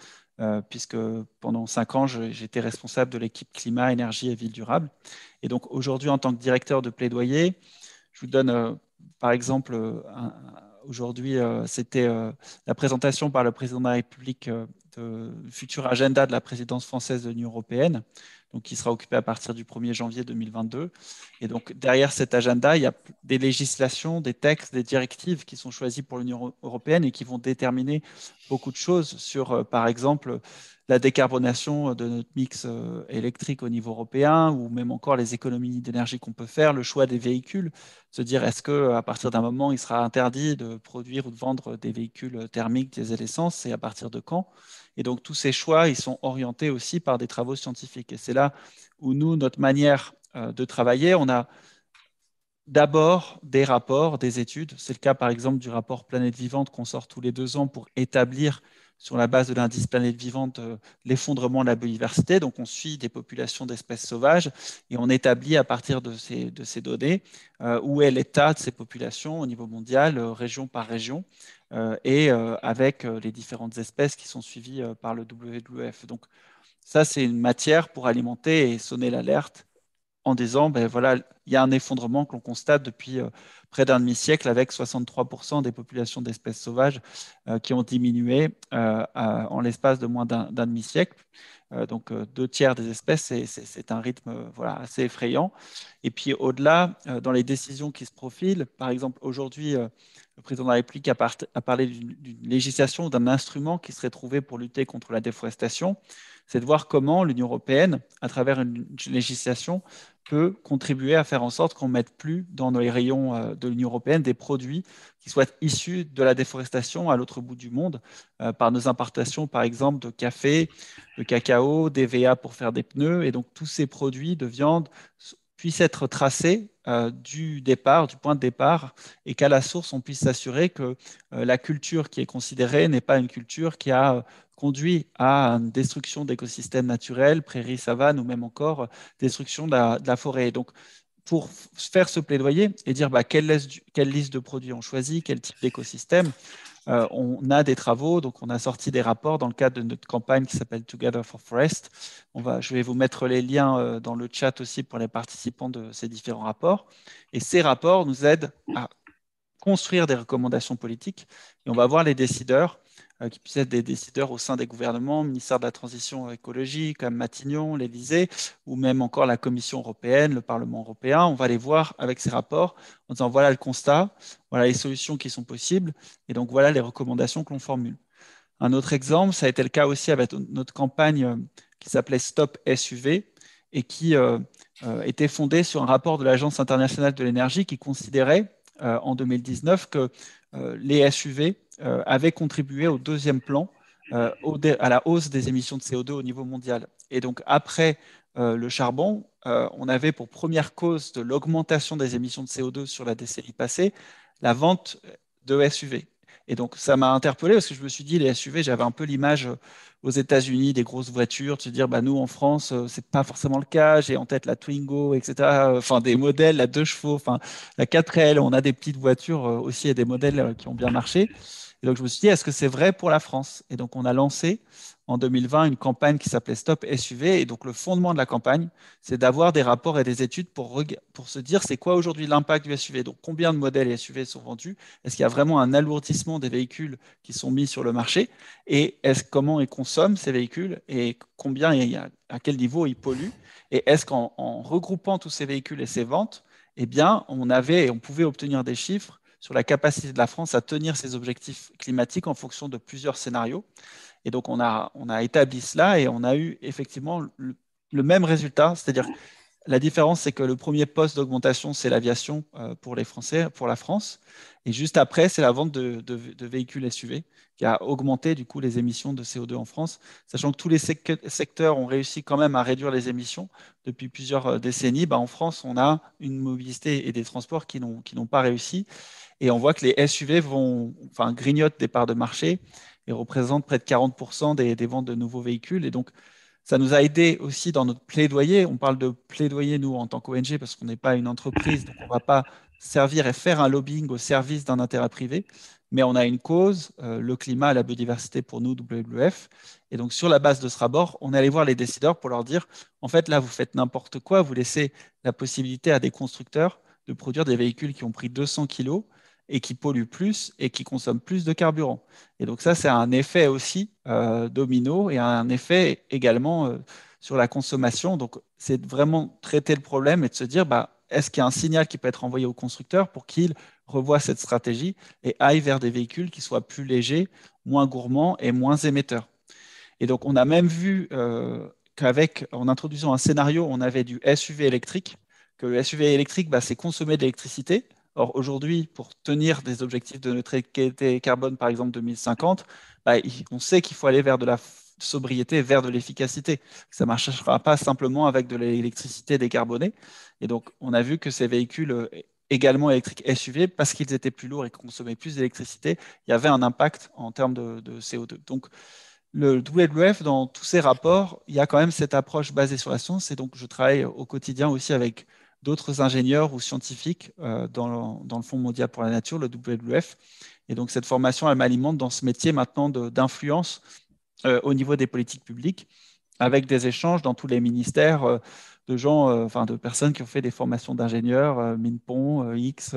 puisque pendant 5 ans, j'étais responsable de l'équipe climat, énergie et ville durable. Et donc aujourd'hui, en tant que directeur de plaidoyer, je vous donne par exemple aujourd'hui, c'était la présentation par le président de la République du futur agenda de la présidence française de l'Union européenne, donc qui sera occupé à partir du 1er janvier 2022. Et donc derrière cet agenda, il y a des législations, des textes, des directives qui sont choisis pour l'Union européenne et qui vont déterminer beaucoup de choses sur, par exemple, la décarbonation de notre mix électrique au niveau européen, ou même encore les économies d'énergie qu'on peut faire, le choix des véhicules, se dire est-ce qu'à partir d'un moment, il sera interdit de produire ou de vendre des véhicules thermiques, diesel, essence, et à partir de quand? Et donc tous ces choix, ils sont orientés aussi par des travaux scientifiques. Et c'est là où nous, notre manière de travailler, on a d'abord des rapports, des études. C'est le cas par exemple du rapport Planète Vivante qu'on sort tous les 2 ans pour établir sur la base de l'indice Planète Vivante l'effondrement de la biodiversité. Donc on suit des populations d'espèces sauvages et on établit à partir de ces données où est l'état de ces populations au niveau mondial, région par région, et avec les différentes espèces qui sont suivies par le WWF. Donc ça, c'est une matière pour alimenter et sonner l'alerte en disant, ben voilà, il y a un effondrement que l'on constate depuis près d'un demi-siècle, avec 63% des populations d'espèces sauvages qui ont diminué en l'espace de moins d'un demi-siècle. Donc 2 tiers des espèces, c'est un rythme voilà, assez effrayant. Et puis au-delà, dans les décisions qui se profilent, par exemple aujourd'hui, le président de la République a parlé d'une législation, d'un instrument qui serait trouvé pour lutter contre la déforestation. C'est de voir comment l'Union européenne, à travers une législation, peut contribuer à faire en sorte qu'on ne mette plus dans les rayons de l'Union européenne des produits qui soient issus de la déforestation à l'autre bout du monde, par nos importations, par exemple, de café, de cacao, d'EVA pour faire des pneus. Et donc, tous ces produits de viande puissent être tracés du départ, du point de départ, et qu'à la source, on puisse s'assurer que la culture qui est considérée n'est pas une culture qui a conduit à une destruction d'écosystèmes naturels, prairies, savanes, ou même encore destruction de la forêt. Donc, pour faire ce plaidoyer et dire quelle liste de produits on choisit, quel type d'écosystème, on a des travaux, donc on a sorti des rapports dans le cadre de notre campagne qui s'appelle Together for Forest. Je vais vous mettre les liens dans le chat aussi pour les participants de ces différents rapports. Et ces rapports nous aident à construire des recommandations politiques et on va voir les décideurs qui puissent être des décideurs au sein des gouvernements, ministère de la Transition écologique, comme Matignon, l'Élysée, ou même encore la Commission européenne, le Parlement européen. On va les voir avec ces rapports en disant voilà le constat, voilà les solutions qui sont possibles, et donc voilà les recommandations que l'on formule. Un autre exemple, ça a été le cas aussi avec notre campagne qui s'appelait Stop SUV et qui était fondée sur un rapport de l'Agence internationale de l'énergie qui considérait en 2019 que les SUV avaient contribué au deuxième plan à la hausse des émissions de CO2 au niveau mondial. Et donc après le charbon, on avait pour première cause de l'augmentation des émissions de CO2 sur la décennie passée la vente de SUV. Et donc, ça m'a interpellé parce que je me suis dit, les SUV, j'avais un peu l'image aux États-Unis des grosses voitures, de se dire, nous, en France, c'est pas forcément le cas. J'ai en tête la Twingo, etc. Enfin, des modèles, la 2 chevaux, enfin, la 4L. On a des petites voitures aussi et des modèles qui ont bien marché. Et donc, je me suis dit, est-ce que c'est vrai pour la France? Et donc, on a lancé en 2020 une campagne qui s'appelait Stop SUV. Et donc, le fondement de la campagne, c'est d'avoir des rapports et des études pour se dire, c'est quoi aujourd'hui l'impact du SUV? Donc, combien de modèles SUV sont vendus? Est-ce qu'il y a vraiment un alourdissement des véhicules qui sont mis sur le marché? Et comment ils consomment ces véhicules? Et combien à quel niveau ils polluent? Et est-ce qu'en regroupant tous ces véhicules et ces ventes, eh bien, on pouvait obtenir des chiffres sur la capacité de la France à tenir ses objectifs climatiques en fonction de plusieurs scénarios. Et donc, on a établi cela et on a eu effectivement le même résultat, c'est-à-dire la différence, c'est que le premier poste d'augmentation, c'est l'aviation pour les Français, pour la France. Et juste après, c'est la vente de véhicules SUV qui a augmenté du coup les émissions de CO2 en France, sachant que tous les secteurs ont réussi quand même à réduire les émissions depuis plusieurs décennies. En France, on a une mobilité et des transports qui n'ont pas réussi. Et on voit que les SUV grignotent des parts de marché et représentent près de 40% des ventes de nouveaux véhicules. Et donc, ça nous a aidé aussi dans notre plaidoyer. On parle de plaidoyer, nous, en tant qu'ONG, parce qu'on n'est pas une entreprise, donc on ne va pas servir et faire un lobbying au service d'un intérêt privé, mais on a une cause, le climat et la biodiversité pour nous, WWF. Et donc, sur la base de ce rapport, on est allé voir les décideurs pour leur dire, en fait, là, vous faites n'importe quoi, vous laissez la possibilité à des constructeurs de produire des véhicules qui ont pris 200 kilos et qui polluent plus et qui consomment plus de carburant. Et donc ça, c'est un effet aussi domino et un effet également sur la consommation. Donc c'est vraiment traiter le problème et de se dire, est-ce qu'il y a un signal qui peut être envoyé au constructeur pour qu'il revoie cette stratégie et aille vers des véhicules qui soient plus légers, moins gourmands et moins émetteurs. Et donc on a même vu en introduisant un scénario, on avait du SUV électrique, que le SUV électrique, c'est consommer de l'électricité. Or, aujourd'hui, pour tenir des objectifs de neutralité carbone, par exemple 2050, on sait qu'il faut aller vers de la sobriété, vers de l'efficacité. Ça ne marchera pas simplement avec de l'électricité décarbonée. Et donc, on a vu que ces véhicules également électriques SUV, parce qu'ils étaient plus lourds et consommaient plus d'électricité, il y avait un impact en termes de CO2. Donc, le WWF, dans tous ses rapports, il y a quand même cette approche basée sur la science. Et donc, je travaille au quotidien aussi avec d'autres ingénieurs ou scientifiques dans le Fonds mondial pour la nature, le WWF. Et donc, cette formation, elle m'alimente dans ce métier maintenant d'influence au niveau des politiques publiques, avec des échanges dans tous les ministères de gens, de personnes qui ont fait des formations d'ingénieurs, Minpon, X,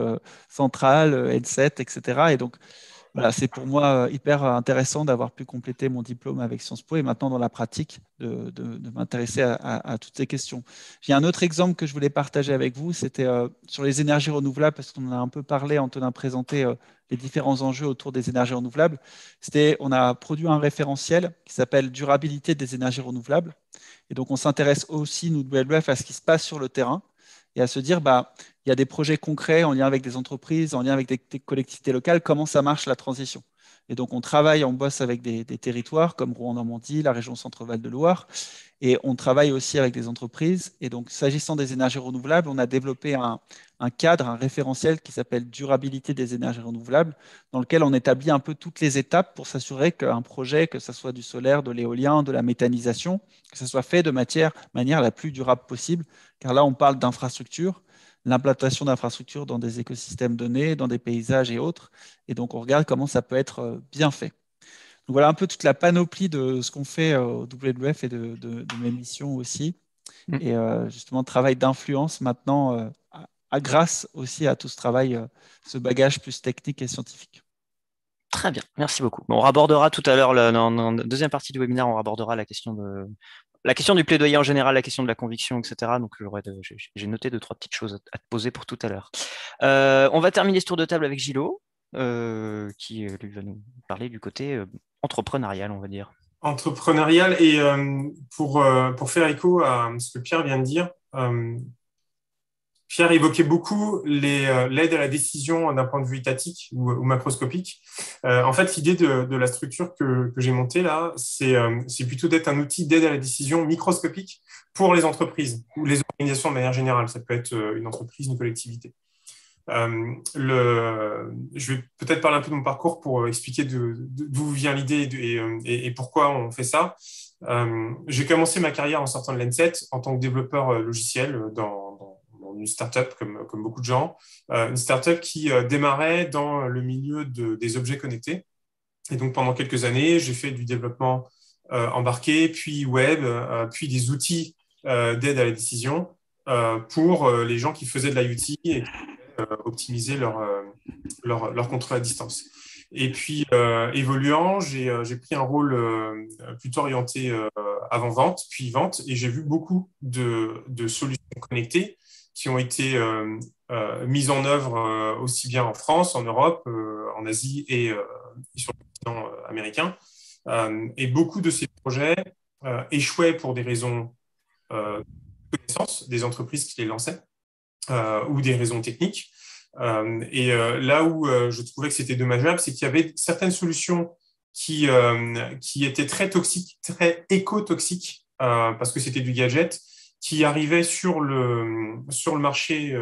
Centrale, N7, etc. Et donc, voilà, c'est pour moi hyper intéressant d'avoir pu compléter mon diplôme avec Sciences Po et maintenant dans la pratique de m'intéresser à toutes ces questions. J'ai un autre exemple que je voulais partager avec vous, c'était sur les énergies renouvelables, parce qu'on en a un peu parlé, Antonin présenté les différents enjeux autour des énergies renouvelables. On a produit un référentiel qui s'appelle Durabilité des énergies renouvelables. Et donc, on s'intéresse aussi, nous, de WWF, à ce qui se passe sur le terrain et à se dire, il y a des projets concrets en lien avec des entreprises, en lien avec des collectivités locales, comment ça marche la transition. Et donc, on bosse avec des territoires comme Rouen-Normandie, la région Centre-Val de Loire, et on travaille aussi avec des entreprises. Et donc, s'agissant des énergies renouvelables, on a développé un cadre, un référentiel qui s'appelle Durabilité des énergies renouvelables, dans lequel on établit un peu toutes les étapes pour s'assurer qu'un projet, que ce soit du solaire, de l'éolien, de la méthanisation, que ce soit fait de manière la plus durable possible. Car là, on parle d'infrastructures, l'implantation d'infrastructures dans des écosystèmes donnés, dans des paysages et autres. Et donc, on regarde comment ça peut être bien fait. Donc, voilà un peu toute la panoplie de ce qu'on fait au WWF et de mes missions aussi. Et justement, travail d'influence maintenant, grâce aussi à tout ce travail, ce bagage plus technique et scientifique. Très bien, merci beaucoup. On abordera tout à l'heure, dans la deuxième partie du webinaire, on abordera la question du plaidoyer en général, la question de la conviction, etc. Donc, j'ai noté 2-3 petites choses à te poser pour tout à l'heure. On va terminer ce tour de table avec Gillo, qui lui va nous parler du côté entrepreneurial, on va dire. Entrepreneurial, et pour faire écho à ce que Pierre vient de dire, Pierre évoquait beaucoup l'aide à la décision d'un point de vue étatique ou macroscopique. En fait, l'idée de la structure que j'ai montée là, c'est plutôt d'être un outil d'aide à la décision microscopique pour les entreprises ou les organisations de manière générale. Ça peut être une entreprise, une collectivité. Je vais peut-être parler un peu de mon parcours pour expliquer d'où vient l'idée et pourquoi on fait ça. J'ai commencé ma carrière en sortant de l'N7 en tant que développeur logiciel dans une startup comme beaucoup de gens, une startup qui démarrait dans le milieu des objets connectés. Et donc pendant quelques années, j'ai fait du développement embarqué, puis web, puis des outils d'aide à la décision pour les gens qui faisaient de l'IoT et optimiser leur contrôle à distance. Et puis, évoluant, j'ai pris un rôle plutôt orienté avant-vente, puis vente, et j'ai vu beaucoup de solutions connectées qui ont été mises en œuvre aussi bien en France, en Europe, en Asie et sur le continent américain. Et beaucoup de ces projets échouaient pour des raisons de connaissance des entreprises qui les lançaient ou des raisons techniques. Là où je trouvais que c'était dommageable, c'est qu'il y avait certaines solutions qui étaient très toxiques, très éco-toxiques, parce que c'était du gadget, qui arrivaient sur le marché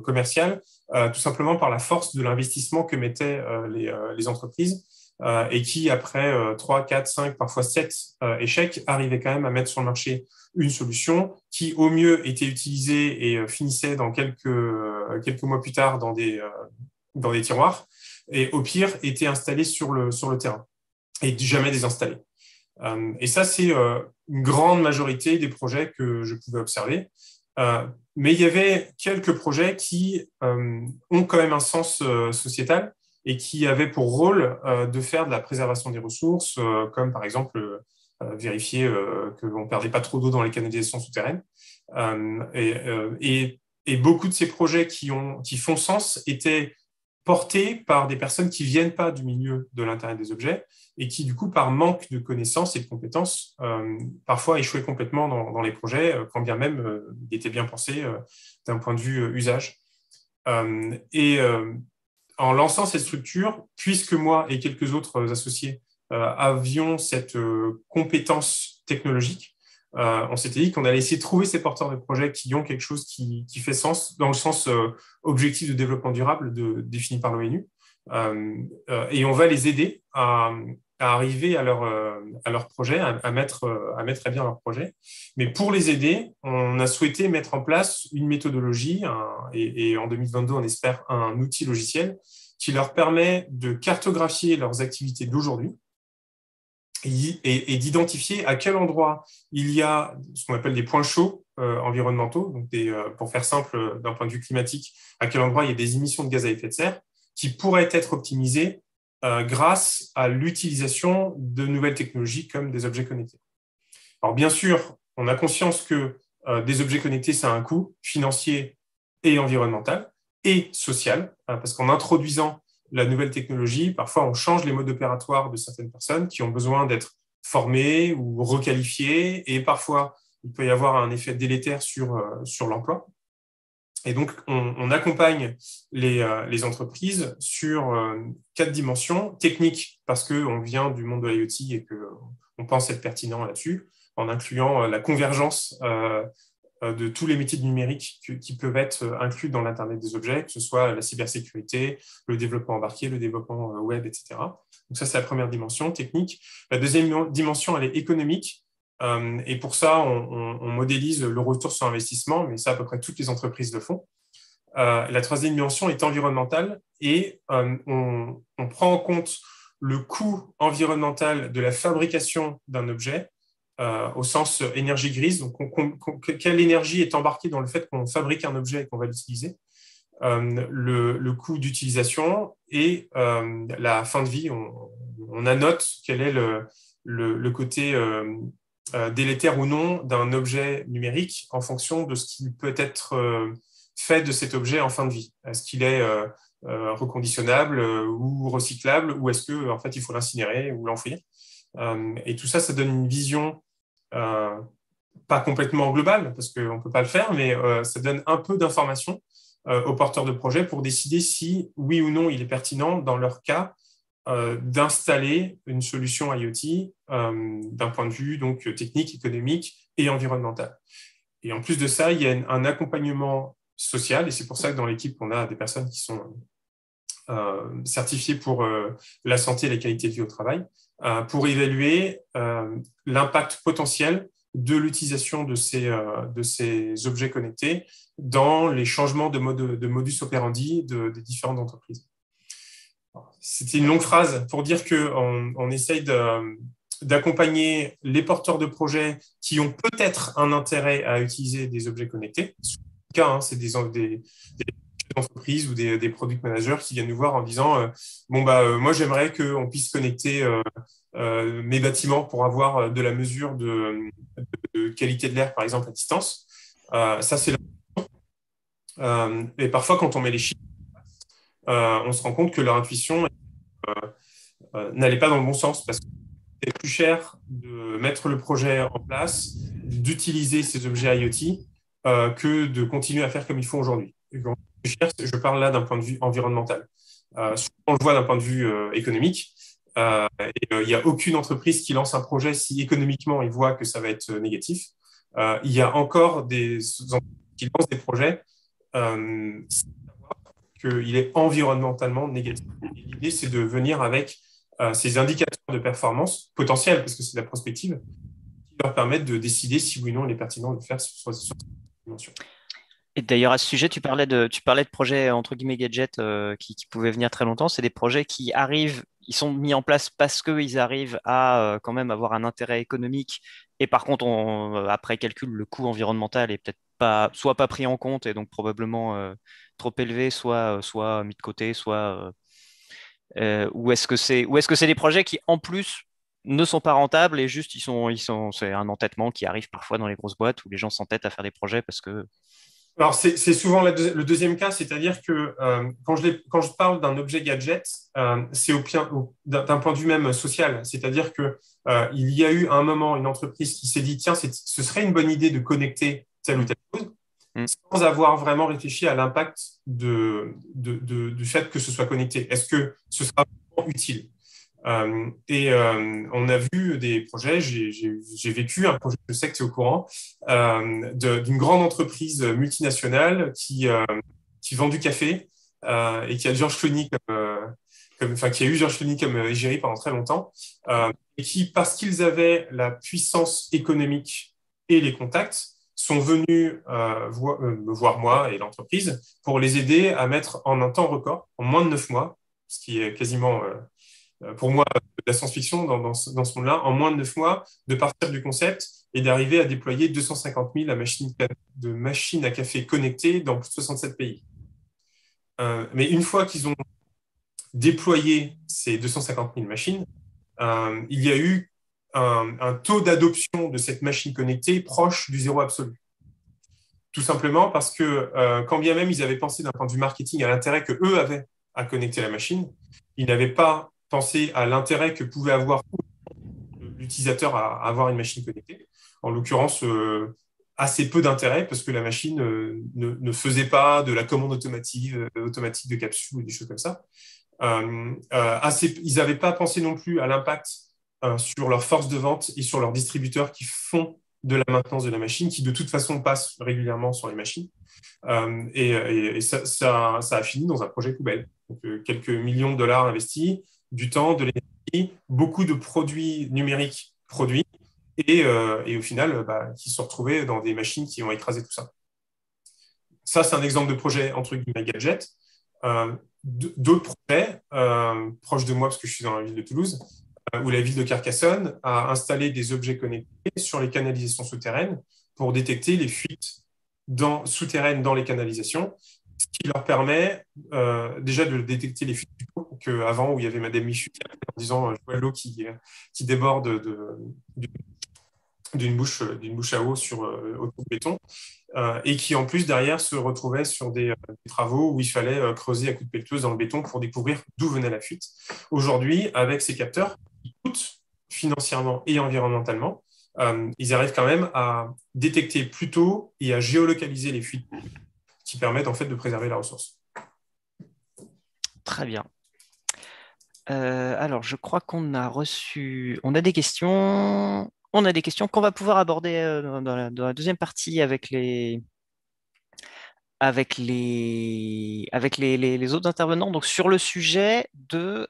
commercial, tout simplement par la force de l'investissement que mettaient les entreprises, et qui, après 3, 4, 5, parfois 7 échecs, arrivaient quand même à mettre sur le marché une solution qui, au mieux, était utilisée et finissait dans quelques mois plus tard dans des tiroirs, et au pire, était installée sur le terrain et jamais désinstallée. Et ça, c'est une grande majorité des projets que je pouvais observer. Mais il y avait quelques projets qui ont quand même un sens sociétal et qui avaient pour rôle de faire de la préservation des ressources, comme par exemple vérifier que l'on ne perdait pas trop d'eau dans les canalisations souterraines. Et beaucoup de ces projets qui font sens étaient portés par des personnes qui ne viennent pas du milieu de l'Internet des objets et qui, du coup, par manque de connaissances et de compétences, parfois échouaient complètement dans les projets, quand bien même ils étaient bien pensés d'un point de vue usage. En lançant cette structure, puisque moi et quelques autres associés avions cette compétence technologique, on s'était dit qu'on allait essayer de trouver ces porteurs de projets qui ont quelque chose qui fait sens, dans le sens objectif de développement durable défini par l'ONU, et on va les aider à arriver à leur projet, à mettre à bien leur projet. Mais pour les aider, on a souhaité mettre en place une méthodologie, et en 2022, on espère un outil logiciel qui leur permet de cartographier leurs activités d'aujourd'hui et d'identifier à quel endroit il y a ce qu'on appelle des points chauds environnementaux, donc pour faire simple d'un point de vue climatique, à quel endroit il y a des émissions de gaz à effet de serre qui pourraient être optimisées grâce à l'utilisation de nouvelles technologies comme des objets connectés. Alors bien sûr, on a conscience que des objets connectés, ça a un coût financier et environnemental et social, parce qu'en introduisant la nouvelle technologie, parfois on change les modes opératoires de certaines personnes qui ont besoin d'être formées ou requalifiées, et parfois il peut y avoir un effet délétère sur l'emploi. Et donc, on accompagne les entreprises sur 4 dimensions techniques, parce qu'on vient du monde de l'IoT et qu'on pense être pertinent là-dessus, en incluant la convergence de tous les métiers du numérique qui peuvent être inclus dans l'Internet des objets, que ce soit la cybersécurité, le développement embarqué, le développement web, etc. Donc ça, c'est la première dimension technique. La deuxième dimension, elle est économique. Et pour ça, on modélise le retour sur investissement, mais ça, à peu près toutes les entreprises le font. La troisième dimension est environnementale et on prend en compte le coût environnemental de la fabrication d'un objet au sens énergie grise. Donc, quelle énergie est embarquée dans le fait qu'on fabrique un objet et qu'on va l'utiliser, le coût d'utilisation et la fin de vie. On annote quel est le côté délétère ou non d'un objet numérique en fonction de ce qui peut être fait de cet objet en fin de vie. Est-ce qu'il est reconditionnable ou recyclable, ou est-ce que en fait il faut l'incinérer ou l'enfouir, et tout ça, ça donne une vision pas complètement globale parce qu'on ne peut pas le faire, mais ça donne un peu d'informations aux porteurs de projets pour décider si oui ou non il est pertinent dans leur cas d'installer une solution IoT d'un point de vue donc technique, économique et environnemental. Et en plus de ça, il y a un accompagnement social, et c'est pour ça que dans l'équipe, on a des personnes qui sont certifiées pour la santé et la qualité de vie au travail, pour évaluer l'impact potentiel de l'utilisation de ces objets connectés dans les changements de modus operandi des différentes entreprises. C'était une longue phrase pour dire qu'on essaye d'accompagner les porteurs de projets qui ont peut-être un intérêt à utiliser des objets connectés. En tout cas, c'est des entreprises ou des product managers qui viennent nous voir en disant moi j'aimerais qu'on puisse connecter mes bâtiments pour avoir de la mesure de qualité de l'air, par exemple, à distance. Ça, c'est et parfois, quand on met les chiffres, on se rend compte que leur intuition n'allait pas dans le bon sens, parce que c'est plus cher de mettre le projet en place, d'utiliser ces objets IoT, que de continuer à faire comme il faut aujourd'hui. Je parle là d'un point de vue environnemental. On le voit d'un point de vue économique. Il n'y a aucune entreprise qui lance un projet si économiquement ils voient que ça va être négatif. Il y a encore des entreprises qui lancent des projets sans savoir qu'il est environnementalement négatif. L'idée, c'est de venir avec ces indicateurs de performance potentiels, parce que c'est de la prospective, qui leur permettent de décider si oui ou non il est pertinent de faire sur cette dimension. Et d'ailleurs, à ce sujet, tu parlais de projets entre guillemets gadgets qui pouvaient venir très longtemps. C'est des projets qui arrivent, ils sont mis en place parce qu'ils arrivent à quand même avoir un intérêt économique. Et par contre, après calcul, le coût environnemental est peut-être soit pas pris en compte et donc probablement trop élevé, soit mis de côté, ou est-ce que c'est des projets qui en plus ne sont pas rentables et juste c'est un entêtement qui arrive parfois dans les grosses boîtes où les gens s'entêtent à faire des projets parce que. Alors, c'est souvent le deuxième cas, c'est-à-dire que quand je parle d'un objet gadget, c'est d'un point de vue même social. C'est-à-dire que il y a eu à un moment une entreprise qui s'est dit, tiens, ce serait une bonne idée de connecter telle ou telle chose, sans avoir vraiment réfléchi à l'impact du fait que ce soit connecté. Est-ce que ce sera vraiment utile ? On a vu des projets, j'ai vécu un projet, je sais que tu es au courant, d'une grande entreprise multinationale qui vend du café et qui a George Clooney qui a eu George Clooney comme égérie pendant très longtemps, et qui, parce qu'ils avaient la puissance économique et les contacts, sont venus me voir moi et l'entreprise pour les aider à mettre en un temps record, en moins de 9 mois, ce qui est quasiment pour moi, de la science-fiction dans ce monde-là, en moins de 9 mois, de partir du concept et d'arriver à déployer 250 000 machines à café connectées dans plus de 67 pays. Mais une fois qu'ils ont déployé ces 250 000 machines, il y a eu un taux d'adoption de cette machine connectée proche du zéro absolu. Tout simplement parce que quand bien même ils avaient pensé d'un point de vue marketing à l'intérêt qu'eux avaient à connecter la machine, ils n'avaient pas pensé à l'intérêt que pouvait avoir l'utilisateur à avoir une machine connectée. En l'occurrence, assez peu d'intérêt parce que la machine ne faisait pas de la commande automatique de capsules ou des choses comme ça. Ils n'avaient pas pensé non plus à l'impact sur leur force de vente et sur leurs distributeurs qui font de la maintenance de la machine, qui de toute façon passent régulièrement sur les machines. Et ça a fini dans un projet poubelle. Donc, quelques millions de dollars investis, du temps, de l'énergie, beaucoup de produits numériques produits, et au final, qui se sont retrouvés dans des machines qui ont écrasé tout ça. Ça, c'est un exemple de projet entre guillemets gadget. D'autres projets proches de moi, parce que je suis dans la ville de Toulouse, où la ville de Carcassonne a installé des objets connectés sur les canalisations souterraines pour détecter les fuites souterraines dans les canalisations, ce qui leur permet déjà de détecter les fuites d'eau qu'avant, où il y avait Madame Michu qui appelait en disant « je vois l'eau qui déborde d'une bouche à eau autour du béton ». Et qui en plus derrière se retrouvait sur des travaux où il fallait creuser à coups de pelleteuse dans le béton pour découvrir d'où venait la fuite. Aujourd'hui, avec ces capteurs, qui coûtent financièrement et environnementalement, ils arrivent quand même à détecter plus tôt et à géolocaliser les fuites qui permettent en fait de préserver la ressource. Très bien. Alors, je crois qu'on a des questions. On a des questions qu'on va pouvoir aborder dans la deuxième partie avec les autres intervenants. Donc, sur le sujet de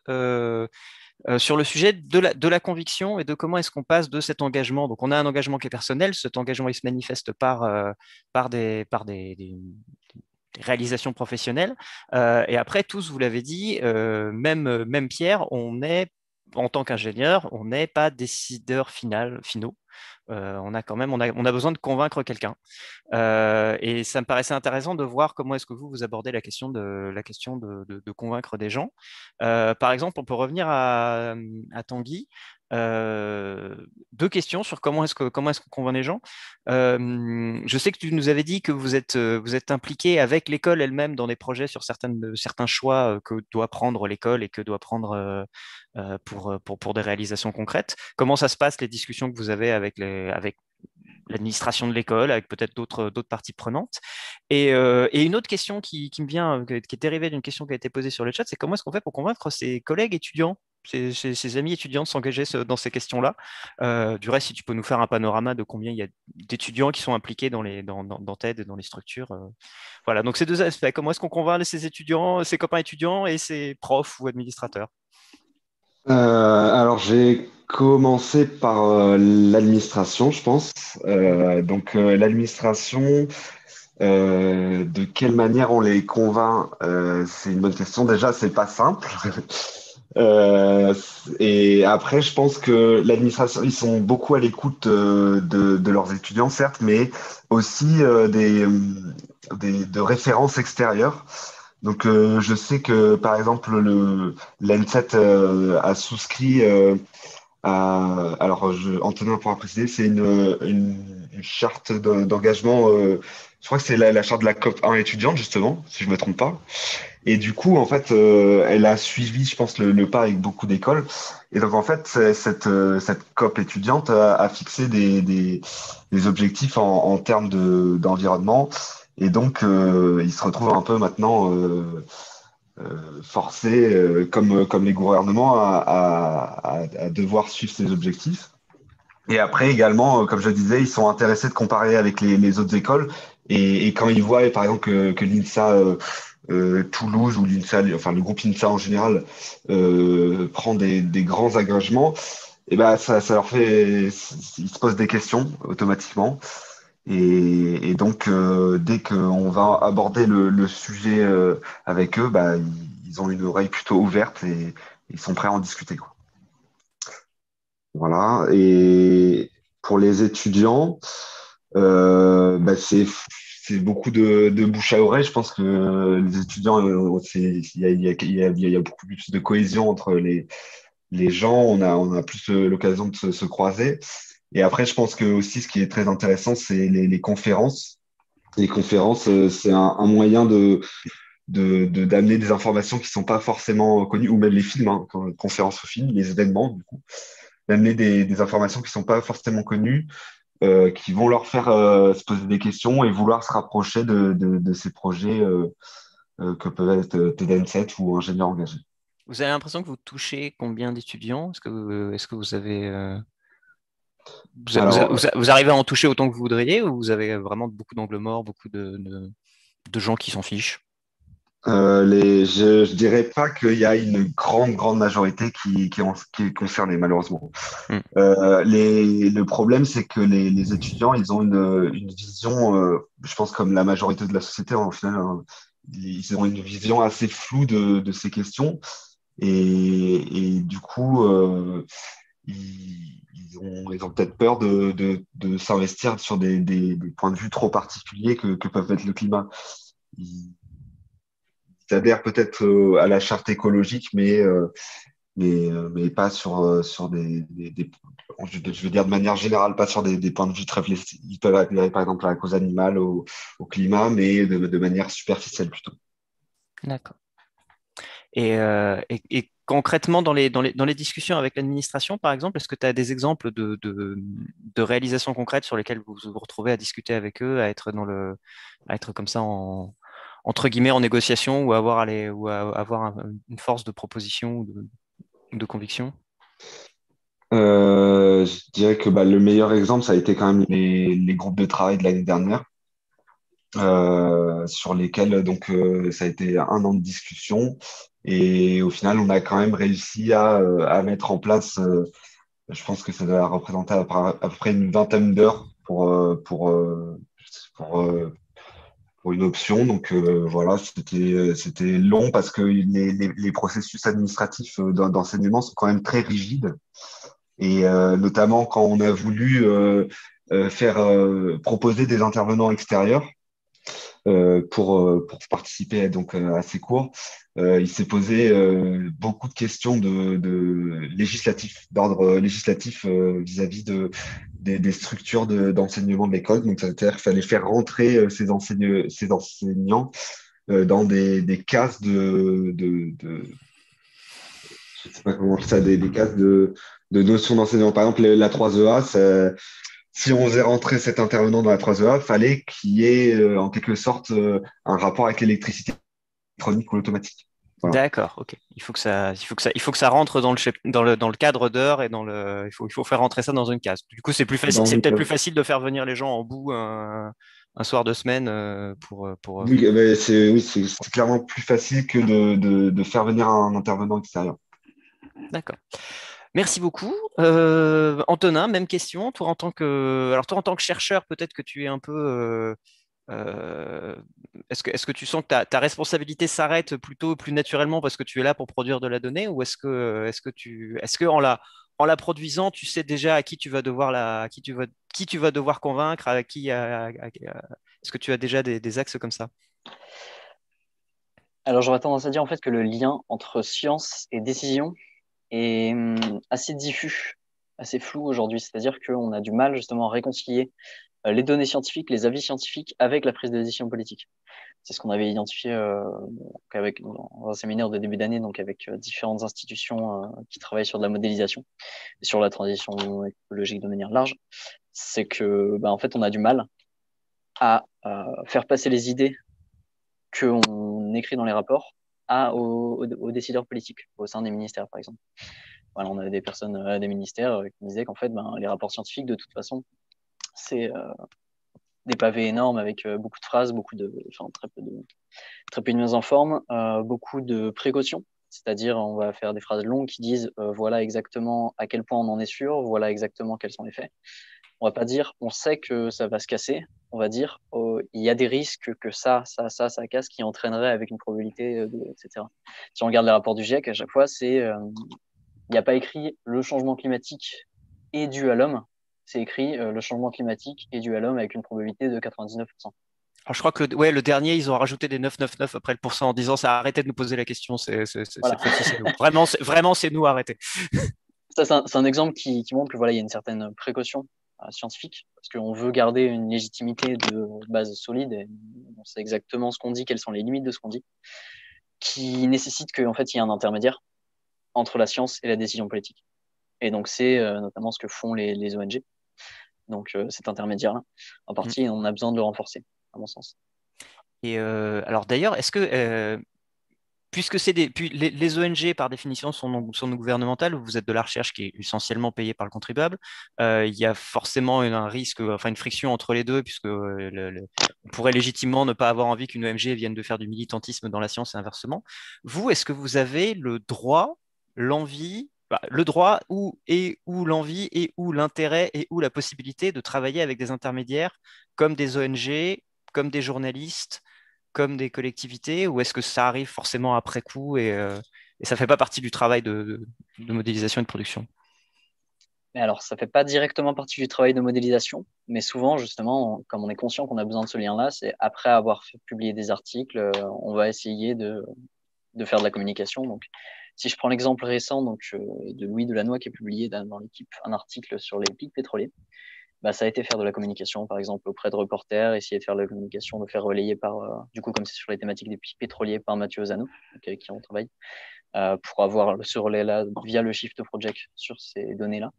la conviction et de comment est-ce qu'on passe de cet engagement. Donc, on a un engagement qui est personnel. Cet engagement, il se manifeste par des réalisations professionnelles. Et après, tous, vous l'avez dit, même Pierre, en tant qu'ingénieur, on n'est pas décideur finaux. On a besoin de convaincre quelqu'un. Et ça me paraissait intéressant de voir comment est-ce que vous abordez la question de convaincre des gens. Par exemple, on peut revenir à Tanguy. Deux questions sur comment est-ce qu'on convainc les gens. Je sais que tu nous avais dit que vous êtes impliqué avec l'école elle-même dans des projets sur certains choix que doit prendre l'école et que doit prendre pour des réalisations concrètes. Comment ça se passe, les discussions que vous avez avec l'administration de l'école, avec peut-être d'autres parties prenantes. Et une autre question qui me vient, qui est dérivée d'une question qui a été posée sur le chat, c'est comment est-ce qu'on fait pour convaincre ses collègues étudiants, ses amis étudiants de s'engager dans ces questions-là. Du reste, si tu peux nous faire un panorama de combien il y a d'étudiants qui sont impliqués dans TED et dans les structures. Voilà, donc ces deux aspects, comment est-ce qu'on convainc ses étudiants, ses copains étudiants et ses profs ou administrateurs? Alors, j'ai commencé par l'administration, je pense. Donc, l'administration, de quelle manière on les convainc? C'est une bonne question. Déjà, c'est pas simple. Et après, je pense que l'administration, ils sont beaucoup à l'écoute de leurs étudiants, certes, mais aussi de références extérieures. Donc, je sais que, par exemple, l'ANSET a souscrit alors, Antonin pourra préciser, c'est une charte d'engagement, je crois que c'est la charte de la COP 1 étudiante, justement, si je ne me trompe pas. Et du coup, en fait, elle a suivi, je pense, le pas avec beaucoup d'écoles. Et donc, en fait, cette COP étudiante a fixé des objectifs en termes d'environnement. Et donc, ils se retrouvent un peu maintenant forcés, comme les gouvernements, à devoir suivre ces objectifs. Et après, également, comme je disais, ils sont intéressés de comparer avec les autres écoles. Et quand ils voient, par exemple, que l'INSA Toulouse ou l'INSA, enfin le groupe INSA en général, prend des grands engagements, et ben ça leur fait, ils se posent des questions automatiquement. Et donc, dès qu'on va aborder le sujet avec eux, bah, ils ont une oreille plutôt ouverte ils sont prêts à en discuter, quoi. Voilà. Et pour les étudiants, c'est beaucoup de bouche à oreille. Je pense que les étudiants, il y a beaucoup plus de cohésion entre les gens. On a plus l'occasion de se croiser. Et après, je pense que aussi, ce qui est très intéressant, c'est les conférences. Les conférences, c'est un moyen d'amener des informations qui sont pas forcément connues, ou même les films, hein, conférences ou films, les événements, du coup, d'amener des informations qui sont pas forcément connues, qui vont leur faire se poser des questions et vouloir se rapprocher de ces projets que peuvent être TDN7 ou ingénieurs engagés. Vous avez l'impression que vous touchez combien d'étudiants? Est-ce que vous avez Alors, vous arrivez à en toucher autant que vous voudriez, ou vous avez vraiment beaucoup d'angles morts, beaucoup de gens qui s'en fichent? je dirais pas qu'il y a une grande majorité qui est concernée, malheureusement. Hmm. Le problème, c'est que les étudiants, ils ont une vision, je pense comme la majorité de la société, au final, hein, ils ont une vision assez floue de ces questions. Et du coup, ils ont peut-être peur de s'investir sur des points de vue trop particuliers que peuvent être le climat. Ils adhèrent peut-être à la charte écologique, mais pas sur je veux dire de manière générale, pas sur des points de vue très précis. Ils peuvent adhérer par exemple à la cause animale, au climat, mais de manière superficielle plutôt. D'accord. Et concrètement, dans les discussions avec l'administration, par exemple, est-ce que tu as des exemples de réalisations concrètes sur lesquelles vous vous retrouvez à discuter avec eux, à être comme ça entre guillemets en négociation, ou ou à avoir une force de proposition ou de conviction? Je dirais que le meilleur exemple, ça a été quand même les groupes de travail de l'année dernière, sur lesquels donc ça a été 1 an de discussion. Et au final, on a quand même réussi à mettre en place, je pense que ça doit représenter à peu près une vingtaine d'heures pour, euh, pour une option. Donc voilà, c'était long parce que les processus administratifs d'enseignement sont quand même très rigides. Et notamment quand on a voulu faire proposer des intervenants extérieurs pour participer à ces cours, il s'est posé beaucoup de questions d'ordre législatif vis-à-vis des structures d'enseignement de l'école. Donc, c'est-à-dire qu'il fallait faire rentrer ces enseignants dans des cases je sais pas comment ça, des cases de notions d'enseignement. Par exemple, la 3EA, si on faisait rentrer cet intervenant dans la 3EA, il fallait qu'il y ait en quelque sorte un rapport avec l'électricité électronique ou l'automatique. Voilà. D'accord, ok. Il faut que ça rentre dans le cadre d'heures, et il faut faire rentrer ça dans une case. Du coup, c'est peut-être plus facile de faire venir les gens en bout un soir de semaine pour. Oui, c'est clairement plus facile que de faire venir un intervenant extérieur. D'accord. Merci beaucoup. Antonin, même question. Toi, en tant que chercheur, peut-être que tu es un peu. Est-ce que tu sens que ta responsabilité s'arrête plutôt plus naturellement parce que tu es là pour produire de la donnée, ou est-ce que en la produisant, tu sais déjà à qui tu vas devoir qui tu vas devoir convaincre, est-ce que tu as déjà des axes comme ça? Alors j'aurais tendance à dire en fait que le lien entre science et décision est assez diffus, assez flou aujourd'hui. C'est-à-dire qu'on a du mal justement à réconcilier les données scientifiques, les avis scientifiques avec la prise de décision politique. C'est ce qu'on avait identifié dans un séminaire de début d'année, donc avec différentes institutions qui travaillent sur de la modélisation et sur la transition écologique de manière large. C'est que, en fait, on a du mal à faire passer les idées qu'on écrit dans les rapports aux décideurs politiques au sein des ministères, par exemple. Voilà, on avait des personnes des ministères qui disaient qu'en fait, les rapports scientifiques, de toute façon, c'est des pavés énormes avec beaucoup de phrases, très peu de mise en forme, beaucoup de précautions. C'est-à-dire, on va faire des phrases longues qui disent voilà exactement à quel point on en est sûr, voilà exactement quels sont les faits. On va pas dire on sait que ça va se casser, on va dire, il y a des risques que ça casse qui entraînerait avec une probabilité, etc. Si on regarde les rapports du GIEC, à chaque fois, il n'y a pas écrit le changement climatique est dû à l'homme, c'est écrit le changement climatique est dû à l'homme avec une probabilité de 99%. Alors, je crois que le dernier, ils ont rajouté des 999 après le pourcent en disant ça, arrêtez de nous poser la question, Voilà. cette fois-ci, c'est nous. Vraiment, c'est nous, arrêtez. Ça, c'est un exemple qui montre que voilà, il y a une certaine précaution scientifique, parce qu'on veut garder une légitimité de base solide, et on sait exactement ce qu'on dit, quelles sont les limites de ce qu'on dit, qui nécessite qu'en fait, il y ait un intermédiaire entre la science et la décision politique. Et donc, c'est notamment ce que font les ONG. Donc, cet intermédiaire-là, en partie, on a besoin de le renforcer, à mon sens. Et alors d'ailleurs, est-ce que, puisque les ONG par définition sont non gouvernementales, vous êtes de la recherche qui est essentiellement payée par le contribuable, il y a forcément un risque, enfin une friction entre les deux, puisque on pourrait légitimement ne pas avoir envie qu'une ONG vienne de faire du militantisme dans la science et inversement. Vous, est-ce que vous avez le droit, l'envie, le droit ou l'envie et ou l'intérêt et ou la possibilité de travailler avec des intermédiaires comme des ONG, comme des journalistes, comme des collectivités, ou est-ce que ça arrive forcément après coup et ça ne fait pas partie du travail de modélisation et de production? Mais alors, ça fait pas directement partie du travail de modélisation, mais souvent, justement, comme on est conscient qu'on a besoin de ce lien-là, c'est après avoir publié des articles, on va essayer de faire de la communication. Donc, si je prends l'exemple récent de Louis Delannoy qui a publié dans l'équipe un article sur les pics pétroliers, bah, ça a été faire de la communication, par exemple, auprès de reporters, essayer de faire de la communication, de faire relayer du coup, comme c'est sur les thématiques des pics pétroliers, par Mathieu Ozano, avec qui on travaille, pour avoir ce relais-là via le Shift Project sur ces données-là.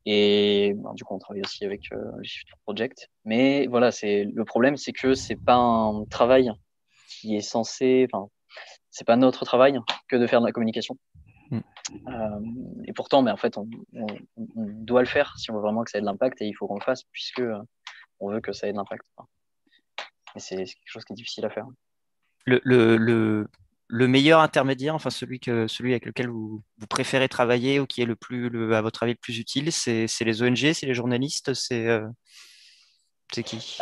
Et du coup, on travaille aussi avec le Shift Project. Mais voilà, le problème, c'est que c'est pas un travail qui est censé, enfin, c'est pas notre travail que de faire de la communication. Et pourtant, mais en fait, on doit le faire si on veut vraiment que ça ait de l'impact, et il faut qu'on le fasse puisque on veut que ça ait de l'impact. Mais c'est quelque chose qui est difficile à faire. Le meilleur intermédiaire, enfin celui avec lequel vous préférez travailler ou qui est à votre avis, le plus utile, c'est les ONG, c'est les journalistes, c'est qui?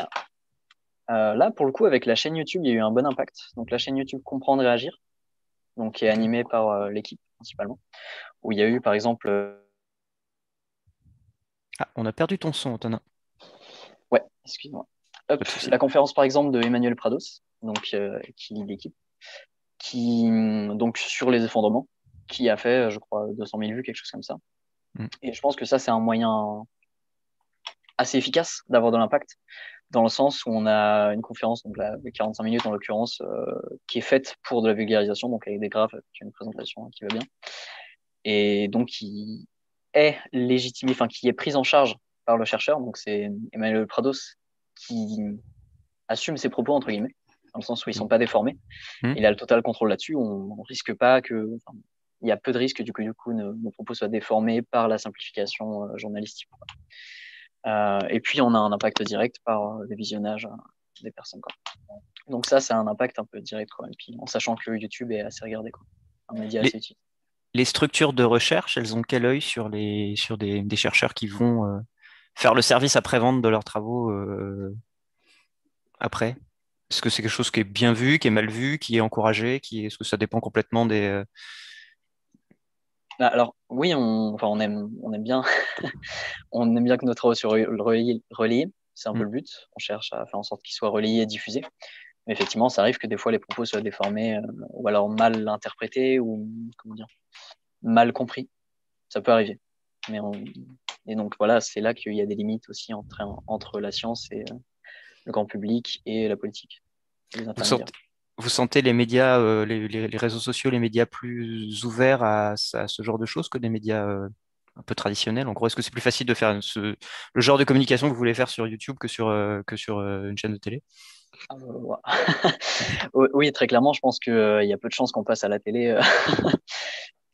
Là, pour le coup, avec la chaîne YouTube, il y a eu un bon impact. Donc, la chaîne YouTube Comprendre et Agir, donc, qui est animée par l'équipe principalement, où il y a eu, par exemple. Ah, on a perdu ton son, Antonin. Ouais, excuse-moi. Hop, la conférence, par exemple, de Emmanuel Prados, donc, qui lit l'équipe, donc, sur les effondrements, qui a fait, je crois, 200 000 vues, quelque chose comme ça. Et je pense que ça, c'est un moyen assez efficace d'avoir de l'impact, dans le sens où on a une conférence, donc là, de 45 minutes en l'occurrence, qui est faite pour de la vulgarisation, donc avec des graphes, avec une présentation qui va bien, et donc qui est légitimée, enfin qui est prise en charge par le chercheur. Donc c'est Emmanuel Prados qui assume ses propos entre guillemets, dans le sens où ils sont pas déformés. Il a le total contrôle là-dessus. On risque pas il y a peu de risques du coup nos propos soient déformés par la simplification journalistique. Et puis on a un impact direct par le visionnage des personnes, quoi. Donc ça, c'est un impact un peu direct, quoi. Et puis en sachant que YouTube est assez regardé, quoi. Un média assez utile. Les structures de recherche, elles ont quel œil sur des chercheurs qui vont faire le service après-vente de leurs travaux après? Est-ce que c'est quelque chose qui est bien vu, qui est mal vu, qui est encouragé, est-ce que ça dépend complètement des... Alors oui, on aime bien on aime bien que nos travaux soient relayés. C'est un peu le but. On cherche à faire en sorte qu'ils soient relayés et diffusés. Mais effectivement, ça arrive que des fois les propos soient déformés ou alors mal interprétés ou comment dire, mal compris. Ça peut arriver. Et donc voilà, c'est là qu'il y a des limites aussi entre la science et le grand public et la politique. Vous sentez les médias, les réseaux sociaux, les médias plus ouverts à ce genre de choses que des médias un peu traditionnels? En gros, est-ce que c'est plus facile de faire le genre de communication que vous voulez faire sur YouTube que sur une chaîne de télé? Oui, très clairement, je pense qu'il y a peu de chances qu'on passe à la télé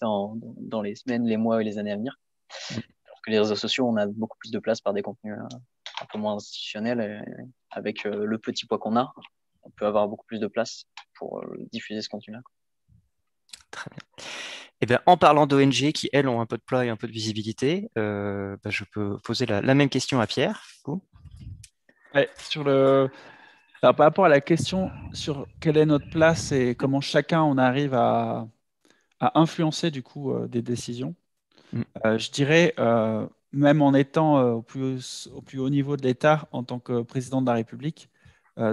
dans les semaines, les mois et les années à venir. Alors que les réseaux sociaux, on a beaucoup plus de place par des contenus un peu moins institutionnels. Et avec le petit poids qu'on a, on peut avoir beaucoup plus de place pour diffuser ce contenu-là. Très bien. Eh bien, en parlant d'ONG qui, elles, ont un peu de poids et un peu de visibilité, je peux poser la même question à Pierre. Ouais, alors, par rapport à la question sur quelle est notre place et comment chacun on arrive à influencer du coup des décisions, Mm. je dirais, même en étant au plus haut niveau de l'État en tant que président de la République,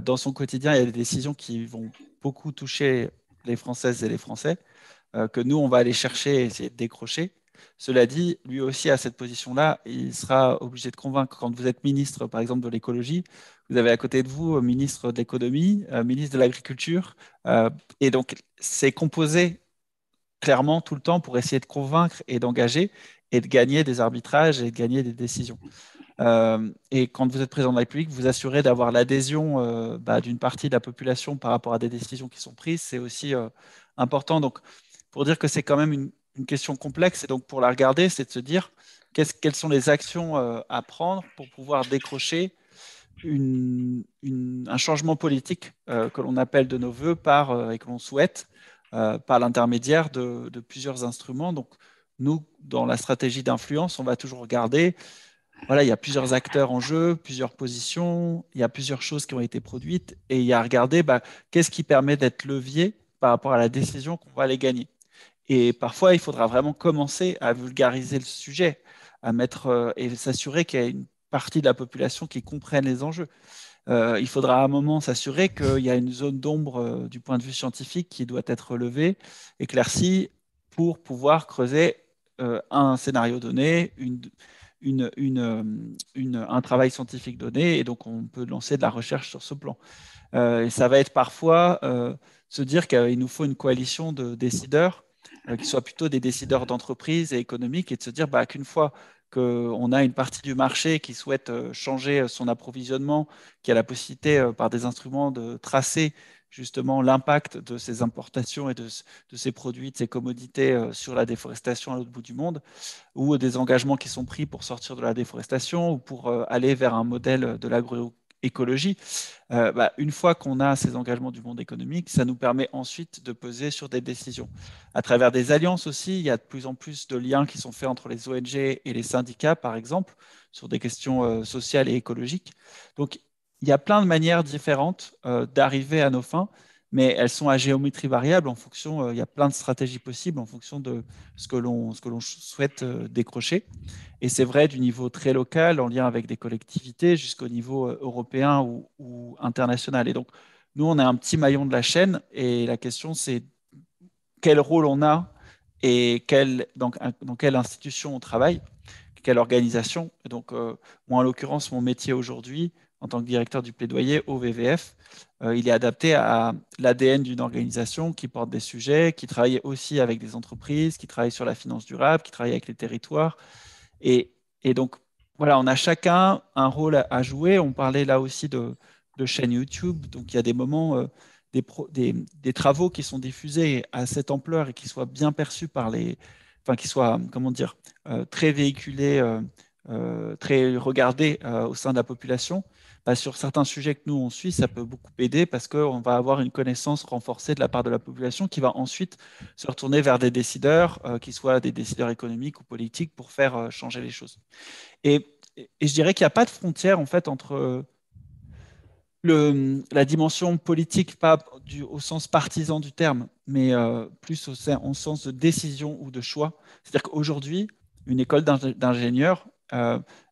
dans son quotidien, il y a des décisions qui vont beaucoup toucher les Françaises et les Français, que nous, on va aller chercher et essayer de décrocher. Cela dit, lui aussi, à cette position-là, il sera obligé de convaincre. Quand vous êtes ministre, par exemple, de l'écologie, vous avez à côté de vous ministre de l'économie, ministre de l'agriculture, et donc c'est composé clairement tout le temps pour essayer de convaincre et d'engager et de gagner des arbitrages et de gagner des décisions. Et quand vous êtes président de la République, vous assurez d'avoir l'adhésion d'une partie de la population par rapport à des décisions qui sont prises. C'est aussi important. Donc, pour dire que c'est quand même une question complexe, et donc pour la regarder, c'est de se dire quelles sont les actions à prendre pour pouvoir décrocher un changement politique que l'on appelle de nos voeux et que l'on souhaite par l'intermédiaire de plusieurs instruments. Donc, nous, dans la stratégie d'influence, on va toujours regarder, voilà, il y a plusieurs acteurs en jeu, plusieurs positions, il y a plusieurs choses qui ont été produites, et il y a à regarder qu'est-ce qui permet d'être levier par rapport à la décision qu'on va aller gagner. Et parfois, il faudra vraiment commencer à vulgariser le sujet, à mettre et s'assurer qu'il y a une partie de la population qui comprenne les enjeux. Il faudra à un moment s'assurer qu'il y a une zone d'ombre du point de vue scientifique qui doit être relevée, éclaircie, pour pouvoir creuser un scénario donné, un travail scientifique donné, et donc on peut lancer de la recherche sur ce plan. Et ça va être parfois se dire qu'il nous faut une coalition de décideurs qui soient plutôt des décideurs d'entreprise et économiques, et de se dire qu'une fois qu'on a une partie du marché qui souhaite changer son approvisionnement, qui a la possibilité par des instruments de tracer justement l'impact de ces importations et de ces produits, de ces commodités sur la déforestation à l'autre bout du monde, ou des engagements qui sont pris pour sortir de la déforestation ou pour aller vers un modèle de l'agroécologie. Une fois qu'on a ces engagements du monde économique, ça nous permet ensuite de peser sur des décisions. À travers des alliances aussi, il y a de plus en plus de liens qui sont faits entre les ONG et les syndicats, par exemple, sur des questions sociales et écologiques. Donc, il y a plein de manières différentes d'arriver à nos fins, mais elles sont à géométrie variable en fonction, il y a plein de stratégies possibles en fonction de ce que l'on souhaite décrocher. Et c'est vrai du niveau très local, en lien avec des collectivités, jusqu'au niveau européen ou international. Et donc, nous, on est un petit maillon de la chaîne, et la question, c'est quel rôle on a et dans quelle institution on travaille, quelle organisation. Et donc, moi, en l'occurrence, mon métier aujourd'hui, en tant que directeur du plaidoyer au WWF, il est adapté à l'ADN d'une organisation qui porte des sujets, qui travaille aussi avec des entreprises, qui travaille sur la finance durable, qui travaille avec les territoires. Et, et donc, voilà, on a chacun un rôle à jouer. On parlait là aussi de chaînes YouTube. Donc, il y a des moments, des travaux qui sont diffusés à cette ampleur et qui soient bien perçus enfin, qui soient, comment dire, très véhiculés, très regardés au sein de la population. Sur certains sujets que nous, on suit, ça peut beaucoup aider parce qu'on va avoir une connaissance renforcée de la part de la population qui va ensuite se retourner vers des décideurs, qui soient des décideurs économiques ou politiques, pour faire changer les choses. Et, et je dirais qu'il n'y a pas de frontière en fait entre la dimension politique, pas au sens partisan du terme, mais plus au sens de décision ou de choix. C'est-à-dire qu'aujourd'hui, une école d'ingénieurs,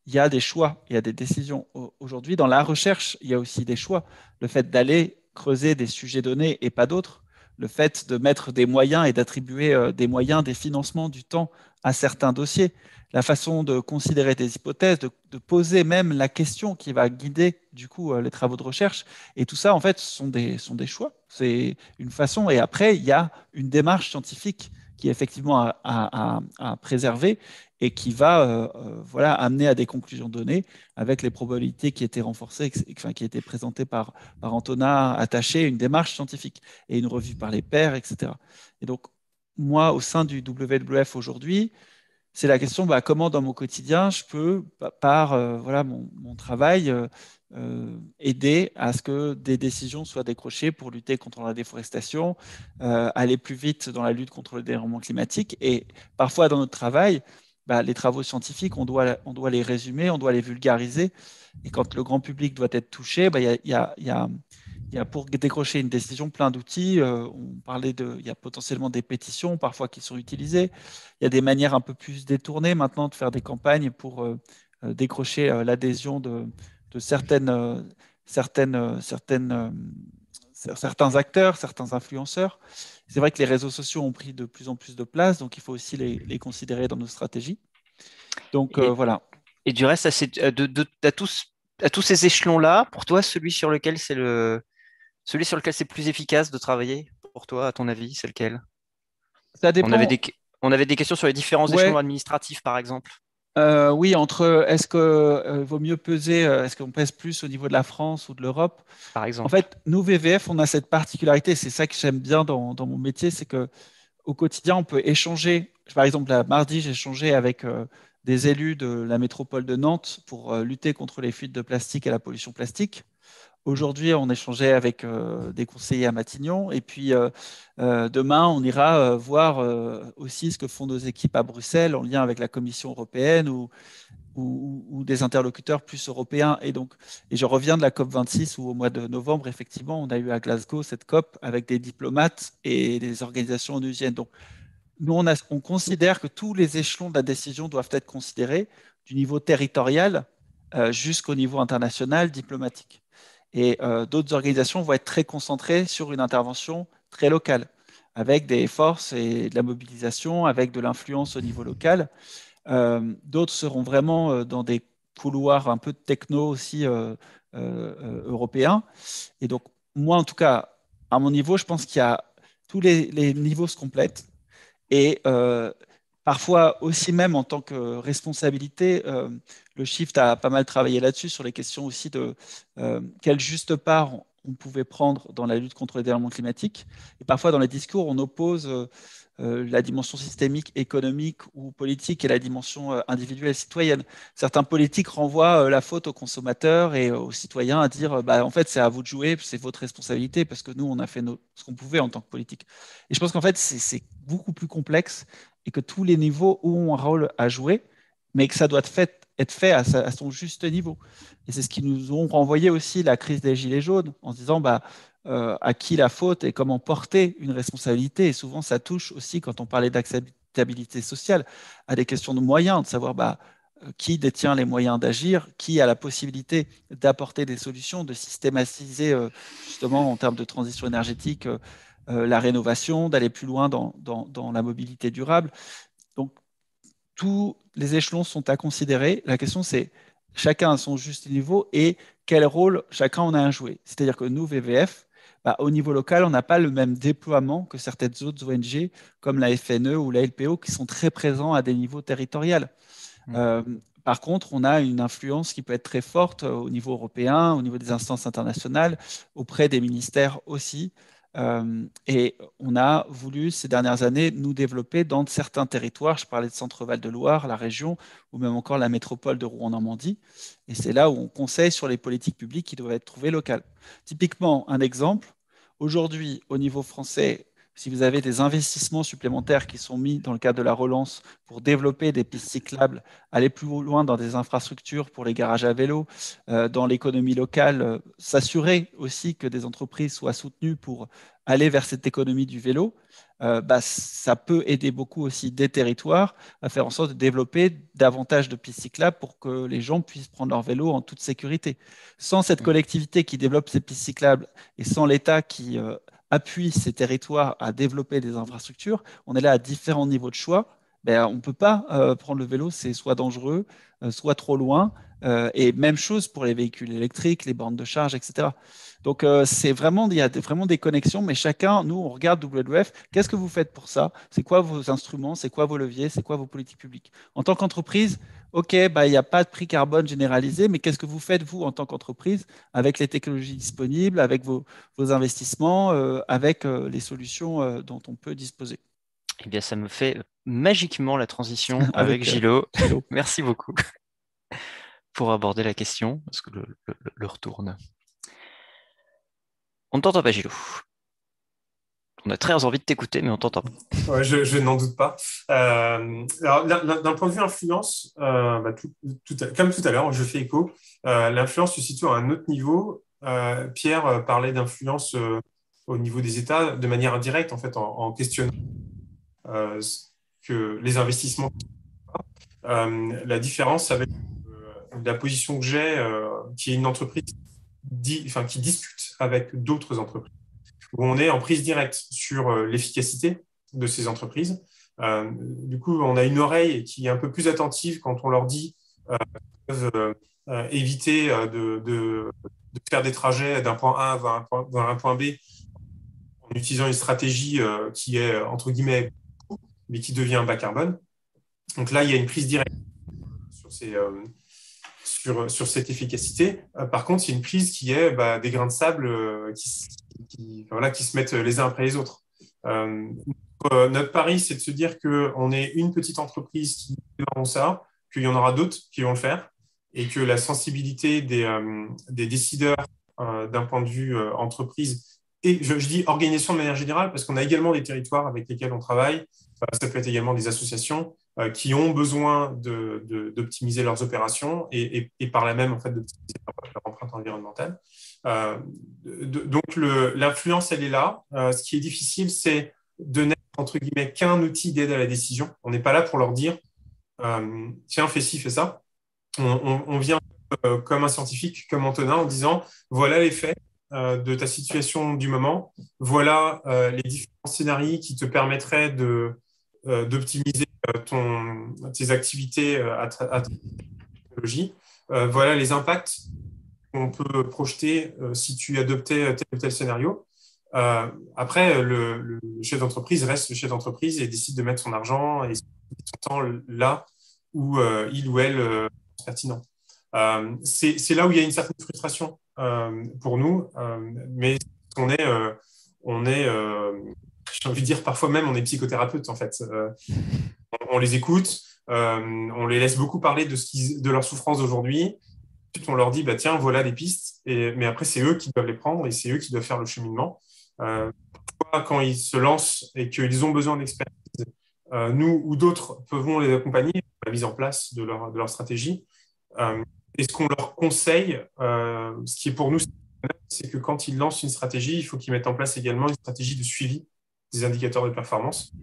il y a des choix, il y a des décisions. Aujourd'hui, dans la recherche, il y a aussi des choix. Le fait d'aller creuser des sujets donnés et pas d'autres, le fait de mettre des moyens et d'attribuer des moyens, des financements, du temps à certains dossiers, la façon de considérer des hypothèses, de poser même la question qui va guider du coup les travaux de recherche. Et tout ça, en fait, sont des choix. C'est une façon. Et après, il y a une démarche scientifique qui est effectivement à préserver et qui va voilà, amener à des conclusions données avec les probabilités qui étaient renforcées, enfin, qui étaient présentées par Antonin, attachées, une démarche scientifique et une revue par les pairs, etc. Et donc, moi, au sein du WWF aujourd'hui, c'est la question, comment dans mon quotidien je peux, par voilà, mon travail, aider à ce que des décisions soient décrochées pour lutter contre la déforestation, aller plus vite dans la lutte contre le dérèglement climatique. Et parfois dans notre travail, les travaux scientifiques, on doit les résumer, on doit les vulgariser. Et quand le grand public doit être touché, il y a pour décrocher une décision plein d'outils. Il y a potentiellement des pétitions parfois qui sont utilisées. Il y a des manières un peu plus détournées maintenant de faire des campagnes pour décrocher l'adhésion de certains acteurs, certains influenceurs. C'est vrai que les réseaux sociaux ont pris de plus en plus de place, donc il faut aussi les considérer dans nos stratégies. Donc Et, voilà. et du reste, à tous ces échelons-là, pour toi, celui sur lequel c'est plus efficace de travailler, pour toi, à ton avis, c'est lequel? Ça On avait dépend. on avait des questions sur les différents échelons Ouais, administratifs, par exemple, oui, entre est-ce que vaut mieux peser, est-ce qu'on pèse plus au niveau de la France ou de l'Europe? par En exemple. fait, nous, VVF, on a cette particularité, c'est ça que j'aime bien dans mon métier, c'est que au quotidien, on peut échanger. Par exemple, mardi, j'ai échangé avec des élus de la métropole de Nantes pour lutter contre les fuites de plastique et la pollution plastique. Aujourd'hui, on échangeait avec des conseillers à Matignon. Et puis, demain, on ira voir aussi ce que font nos équipes à Bruxelles en lien avec la Commission européenne ou des interlocuteurs plus européens. Et je reviens de la COP26 où au mois de novembre, effectivement, on a eu à Glasgow cette COP avec des diplomates et des organisations onusiennes. Donc, nous, on considère que tous les échelons de la décision doivent être considérés du niveau territorial jusqu'au niveau international diplomatique. Et d'autres organisations vont être très concentrées sur une intervention très locale, avec des forces et de la mobilisation, avec de l'influence au niveau local. D'autres seront vraiment dans des couloirs un peu techno aussi européens. Et donc, moi, en tout cas, à mon niveau, je pense qu'il y a tous les niveaux se complètent. Et parfois aussi même en tant que responsabilité, le Shift a pas mal travaillé là-dessus, sur les questions aussi de quelle juste part on pouvait prendre dans la lutte contre le dérèglement climatique. Et parfois dans les discours, on oppose la dimension systémique, économique ou politique et la dimension individuelle, citoyenne. Certains politiques renvoient la faute aux consommateurs et aux citoyens à dire en fait c'est à vous de jouer, c'est votre responsabilité parce que nous on a fait ce qu'on pouvait en tant que politique. Et je pense qu'en fait c'est beaucoup plus complexe et que tous les niveaux ont un rôle à jouer, mais que ça doit être fait à son juste niveau. Et c'est ce qui nous ont renvoyé aussi la crise des Gilets jaunes en se disant à qui la faute et comment porter une responsabilité. Et souvent, ça touche aussi, quand on parlait d'acceptabilité sociale, à des questions de moyens, de savoir qui détient les moyens d'agir, qui a la possibilité d'apporter des solutions, de systématiser justement en termes de transition énergétique la rénovation, d'aller plus loin dans la mobilité durable. Donc, tous les échelons sont à considérer. La question, c'est chacun à son juste niveau et quel rôle chacun en a à jouer. C'est-à-dire que nous, VVF, au niveau local, on n'a pas le même déploiement que certaines autres ONG comme la FNE ou la LPO qui sont très présents à des niveaux territoriaux. Mm. Euh, Par contre, on a une influence qui peut être très forte au niveau européen, au niveau des instances internationales, auprès des ministères aussi. Et on a voulu ces dernières années nous développer dans certains territoires. Je parlais de Centre-Val de Loire, la région, ou même encore la métropole de Rouen-Normandie. Et c'est là où on conseille sur les politiques publiques qui doivent être trouvées locales. Typiquement, un exemple, aujourd'hui, au niveau français, si vous avez des investissements supplémentaires qui sont mis dans le cadre de la relance pour développer des pistes cyclables, aller plus loin dans des infrastructures pour les garages à vélo, dans l'économie locale, s'assurer aussi que des entreprises soient soutenues pour aller vers cette économie du vélo, ça peut aider beaucoup aussi des territoires à faire en sorte de développer davantage de pistes cyclables pour que les gens puissent prendre leur vélo en toute sécurité. Sans cette collectivité qui développe ces pistes cyclables et sans l'État qui appuie ces territoires à développer des infrastructures, on est là à différents niveaux de choix. On ne peut pas prendre le vélo, c'est soit dangereux, soit trop loin. Et même chose pour les véhicules électriques, les bornes de charge, etc. Donc, il y a vraiment des connexions, mais chacun, nous, on regarde WWF, qu'est-ce que vous faites pour ça? C'est quoi vos instruments? C'est quoi vos leviers? C'est quoi vos politiques publiques? En tant qu'entreprise, OK, il n'y a pas de prix carbone généralisé, mais qu'est-ce que vous faites, vous, en tant qu'entreprise, avec les technologies disponibles, avec vos investissements, avec les solutions dont on peut disposer? Eh bien, ça me fait magiquement la transition avec Avec Gilo. Gilo. Merci beaucoup pour aborder la question, parce que le retourne. On ne t'entend pas, Gilo. On a très envie de t'écouter, mais on t'entend pas. Ouais, je n'en doute pas. Alors, d'un point de vue influence, comme tout à l'heure, je fais écho. L'influence se situe à un autre niveau. Pierre parlait d'influence au niveau des États de manière indirecte, en fait, en questionnant que les investissements. La différence avec la position que j'ai, qui est une entreprise qui discute avec d'autres entreprises, où on est en prise directe sur l'efficacité de ces entreprises. Du coup, on a une oreille qui est un peu plus attentive quand on leur dit qu'ils peuvent éviter de faire des trajets d'un point A vers un point B en utilisant une stratégie qui est, entre guillemets, mais qui devient bas carbone. Donc là, il y a une prise directe sur cette efficacité. Par contre, il y a une prise qui est des grains de sable qui se mettent les uns après les autres. Notre pari, c'est de se dire qu'on est une petite entreprise qui fait ça, qu'il y en aura d'autres qui vont le faire, et que la sensibilité des décideurs d'un point de vue entreprise, et je dis organisation de manière générale, parce qu'on a également des territoires avec lesquels on travaille, ça peut être également des associations qui ont besoin d'optimiser leurs opérations et par là même, en fait, d'optimiser leur empreinte environnementale. Donc, l'influence, elle est là. Ce qui est difficile, c'est de n'être, entre guillemets, qu'un outil d'aide à la décision. On n'est pas là pour leur dire, tiens, fais ci, fais ça. On vient comme un scientifique, comme Antonin, en disant, voilà les faits de ta situation du moment, voilà les différents scénarios qui te permettraient d'optimiser tes activités à technologie. Voilà les impacts qu'on peut projeter si tu adoptais tel ou tel scénario. Après, le chef d'entreprise reste le chef d'entreprise et décide de mettre son argent et son temps là où il ou elle est pertinent. C'est là où il y a une certaine frustration pour nous, mais on est j'ai envie de dire, parfois même, on est psychothérapeute, en fait. On les écoute, on les laisse beaucoup parler de leur souffrance d'aujourd'hui. Ensuite, on leur dit, tiens, voilà des pistes. Mais après, c'est eux qui doivent les prendre et c'est eux qui doivent faire le cheminement. Parfois, quand ils se lancent et qu'ils ont besoin d'expertise, nous ou d'autres pouvons les accompagner dans la mise en place de leur stratégie. Et ce qu'on leur conseille, ce qui est pour nous, c'est que quand ils lancent une stratégie, il faut qu'ils mettent en place également une stratégie de suivi des indicateurs de performance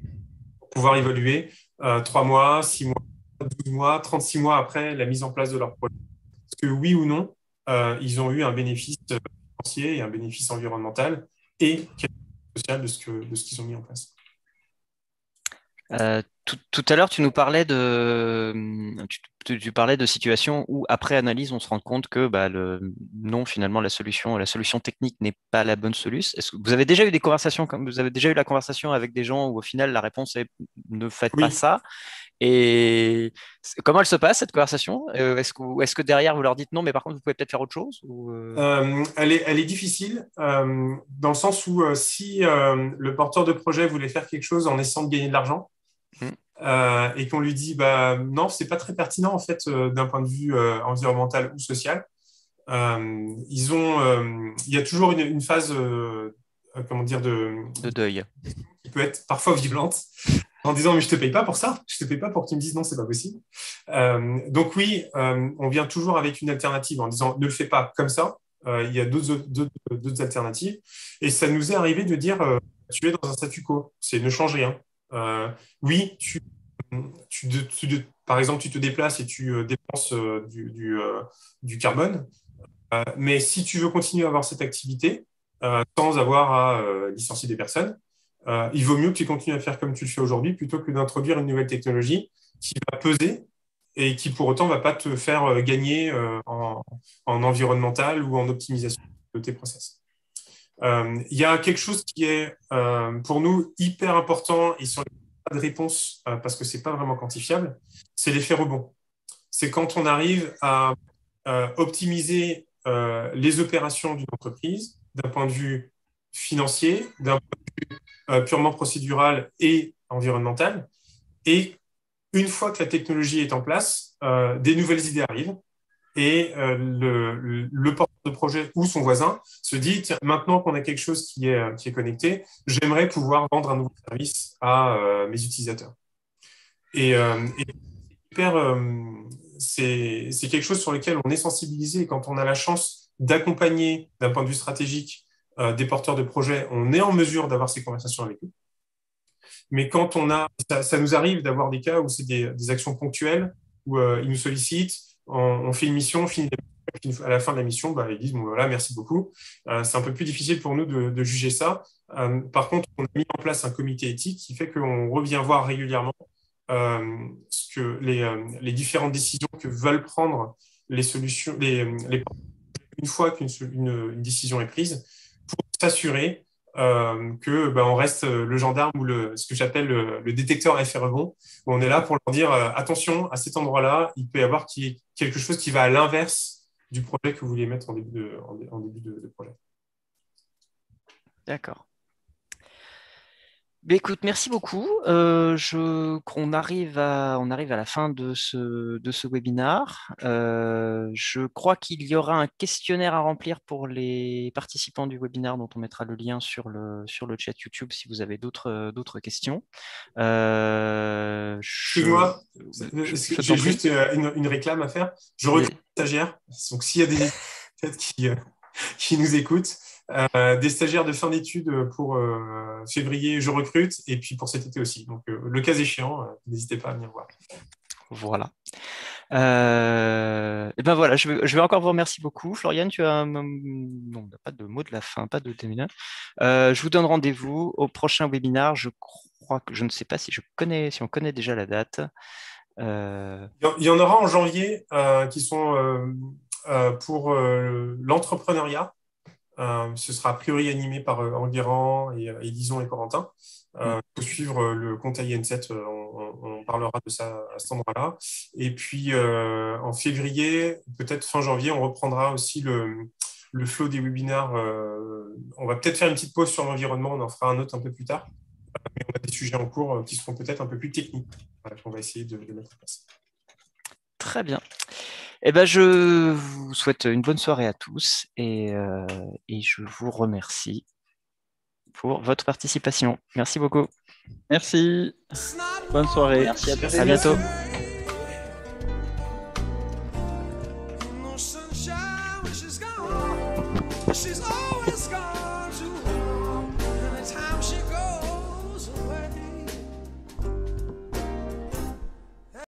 pour pouvoir évaluer 3 mois, 6 mois, 12 mois, 36 mois après la mise en place de leur projet. Est-ce que oui ou non, ils ont eu un bénéfice financier et un bénéfice environnemental et social de ce qu'ils ont mis en place. Tout à l'heure, tu nous parlais tu parlais de situations où, après analyse, on se rend compte que non, finalement, la solution technique n'est pas la bonne solution. Est-ce que vous avez déjà eu vous avez déjà eu la conversation avec des gens où, au final, la réponse est ne faites pas ça? Et comment elle se passe, cette conversation? Est-ce que derrière, vous leur dites non, mais par contre, vous pouvez peut-être faire autre chose elle est difficile dans le sens où si le porteur de projet voulait faire quelque chose en essayant de gagner de l'argent, et qu'on lui dit non, c'est pas très pertinent en fait d'un point de vue environnemental ou social. Il y a toujours une phase comment dire de deuil qui peut être parfois violente en disant mais je te paye pas pour ça, je te paye pas pour que tu me dises non, c'est pas possible. Donc oui, on vient toujours avec une alternative en disant ne le fais pas comme ça. Il y a d'autres alternatives et ça nous est arrivé de dire tu es dans un statu quo, c'est ne change rien. Oui, par exemple, tu te déplaces et tu dépenses du carbone, mais si tu veux continuer à avoir cette activité sans avoir à licencier des personnes, il vaut mieux que tu continues à faire comme tu le fais aujourd'hui plutôt que d'introduire une nouvelle technologie qui va peser et qui pour autant ne va pas te faire gagner en environnemental ou en optimisation de tes process. Il y a quelque chose qui est pour nous hyper important et sur pas de réponse parce que c'est pas vraiment quantifiable, c'est l'effet rebond. C'est quand on arrive à optimiser les opérations d'une entreprise d'un point de vue financier, d'un point de vue purement procédural et environnemental. Et une fois que la technologie est en place, des nouvelles idées arrivent et le porteur de projet ou son voisin se dit, tiens, maintenant qu'on a quelque chose qui est connecté, j'aimerais pouvoir vendre un nouveau service à mes utilisateurs. Et c'est quelque chose sur lequel on est sensibilisé. Et quand on a la chance d'accompagner d'un point de vue stratégique des porteurs de projets, on est en mesure d'avoir ces conversations avec eux. Mais quand ça nous arrive d'avoir des cas où c'est des actions ponctuelles, où ils nous sollicitent, on fait une mission, à la fin de la mission, ils disent bon, voilà, merci beaucoup. C'est un peu plus difficile pour nous de juger ça. Par contre, on a mis en place un comité éthique qui fait qu'on revient voir régulièrement ce que les différentes décisions que veulent prendre les solutions, une fois qu'une décision est prise, pour s'assurer que on reste le gendarme ou ce que j'appelle le détecteur à effet rebond, où on est là pour leur dire attention, à cet endroit-là, il peut y avoir quelque chose qui va à l'inverse du projet que vous vouliez mettre en début de projet. D'accord. Écoute, merci beaucoup. On arrive à la fin de ce webinaire. Je crois qu'il y aura un questionnaire à remplir pour les participants du webinaire dont on mettra le lien sur le chat YouTube si vous avez d'autres questions. Excuse-moi, j'ai juste une réclame à faire. Je recrute des stagiaires. Donc, s'il y a des qui nous écoutent, des stagiaires de fin d'études pour février, je recrute, et puis pour cet été aussi. Donc, le cas échéant, n'hésitez pas à venir voir. Voilà. Et ben voilà, je vais encore vous remercier beaucoup. Florian, tu as non, pas de mot de la fin, pas de terminal. Je vous donne rendez-vous au prochain webinaire. Je crois que je ne sais pas si on connaît déjà la date. Il y en aura en janvier qui sont pour l'entrepreneuriat. Ce sera a priori animé par Enguerrand et Lison et Corentin. Il faut suivre le compte IN7, on parlera de ça à cet endroit-là. Et puis en février, peut-être fin janvier, on reprendra aussi le flow des webinaires. On va peut-être faire une petite pause sur l'environnement, on en fera un autre un peu plus tard. Mais on a des sujets en cours qui seront peut-être un peu plus techniques. On va essayer de mettre en place. Très bien. Eh ben, je vous souhaite une bonne soirée à tous et je vous remercie pour votre participation. Merci beaucoup. Merci. Bonne soirée. Merci à tous. À bientôt. She's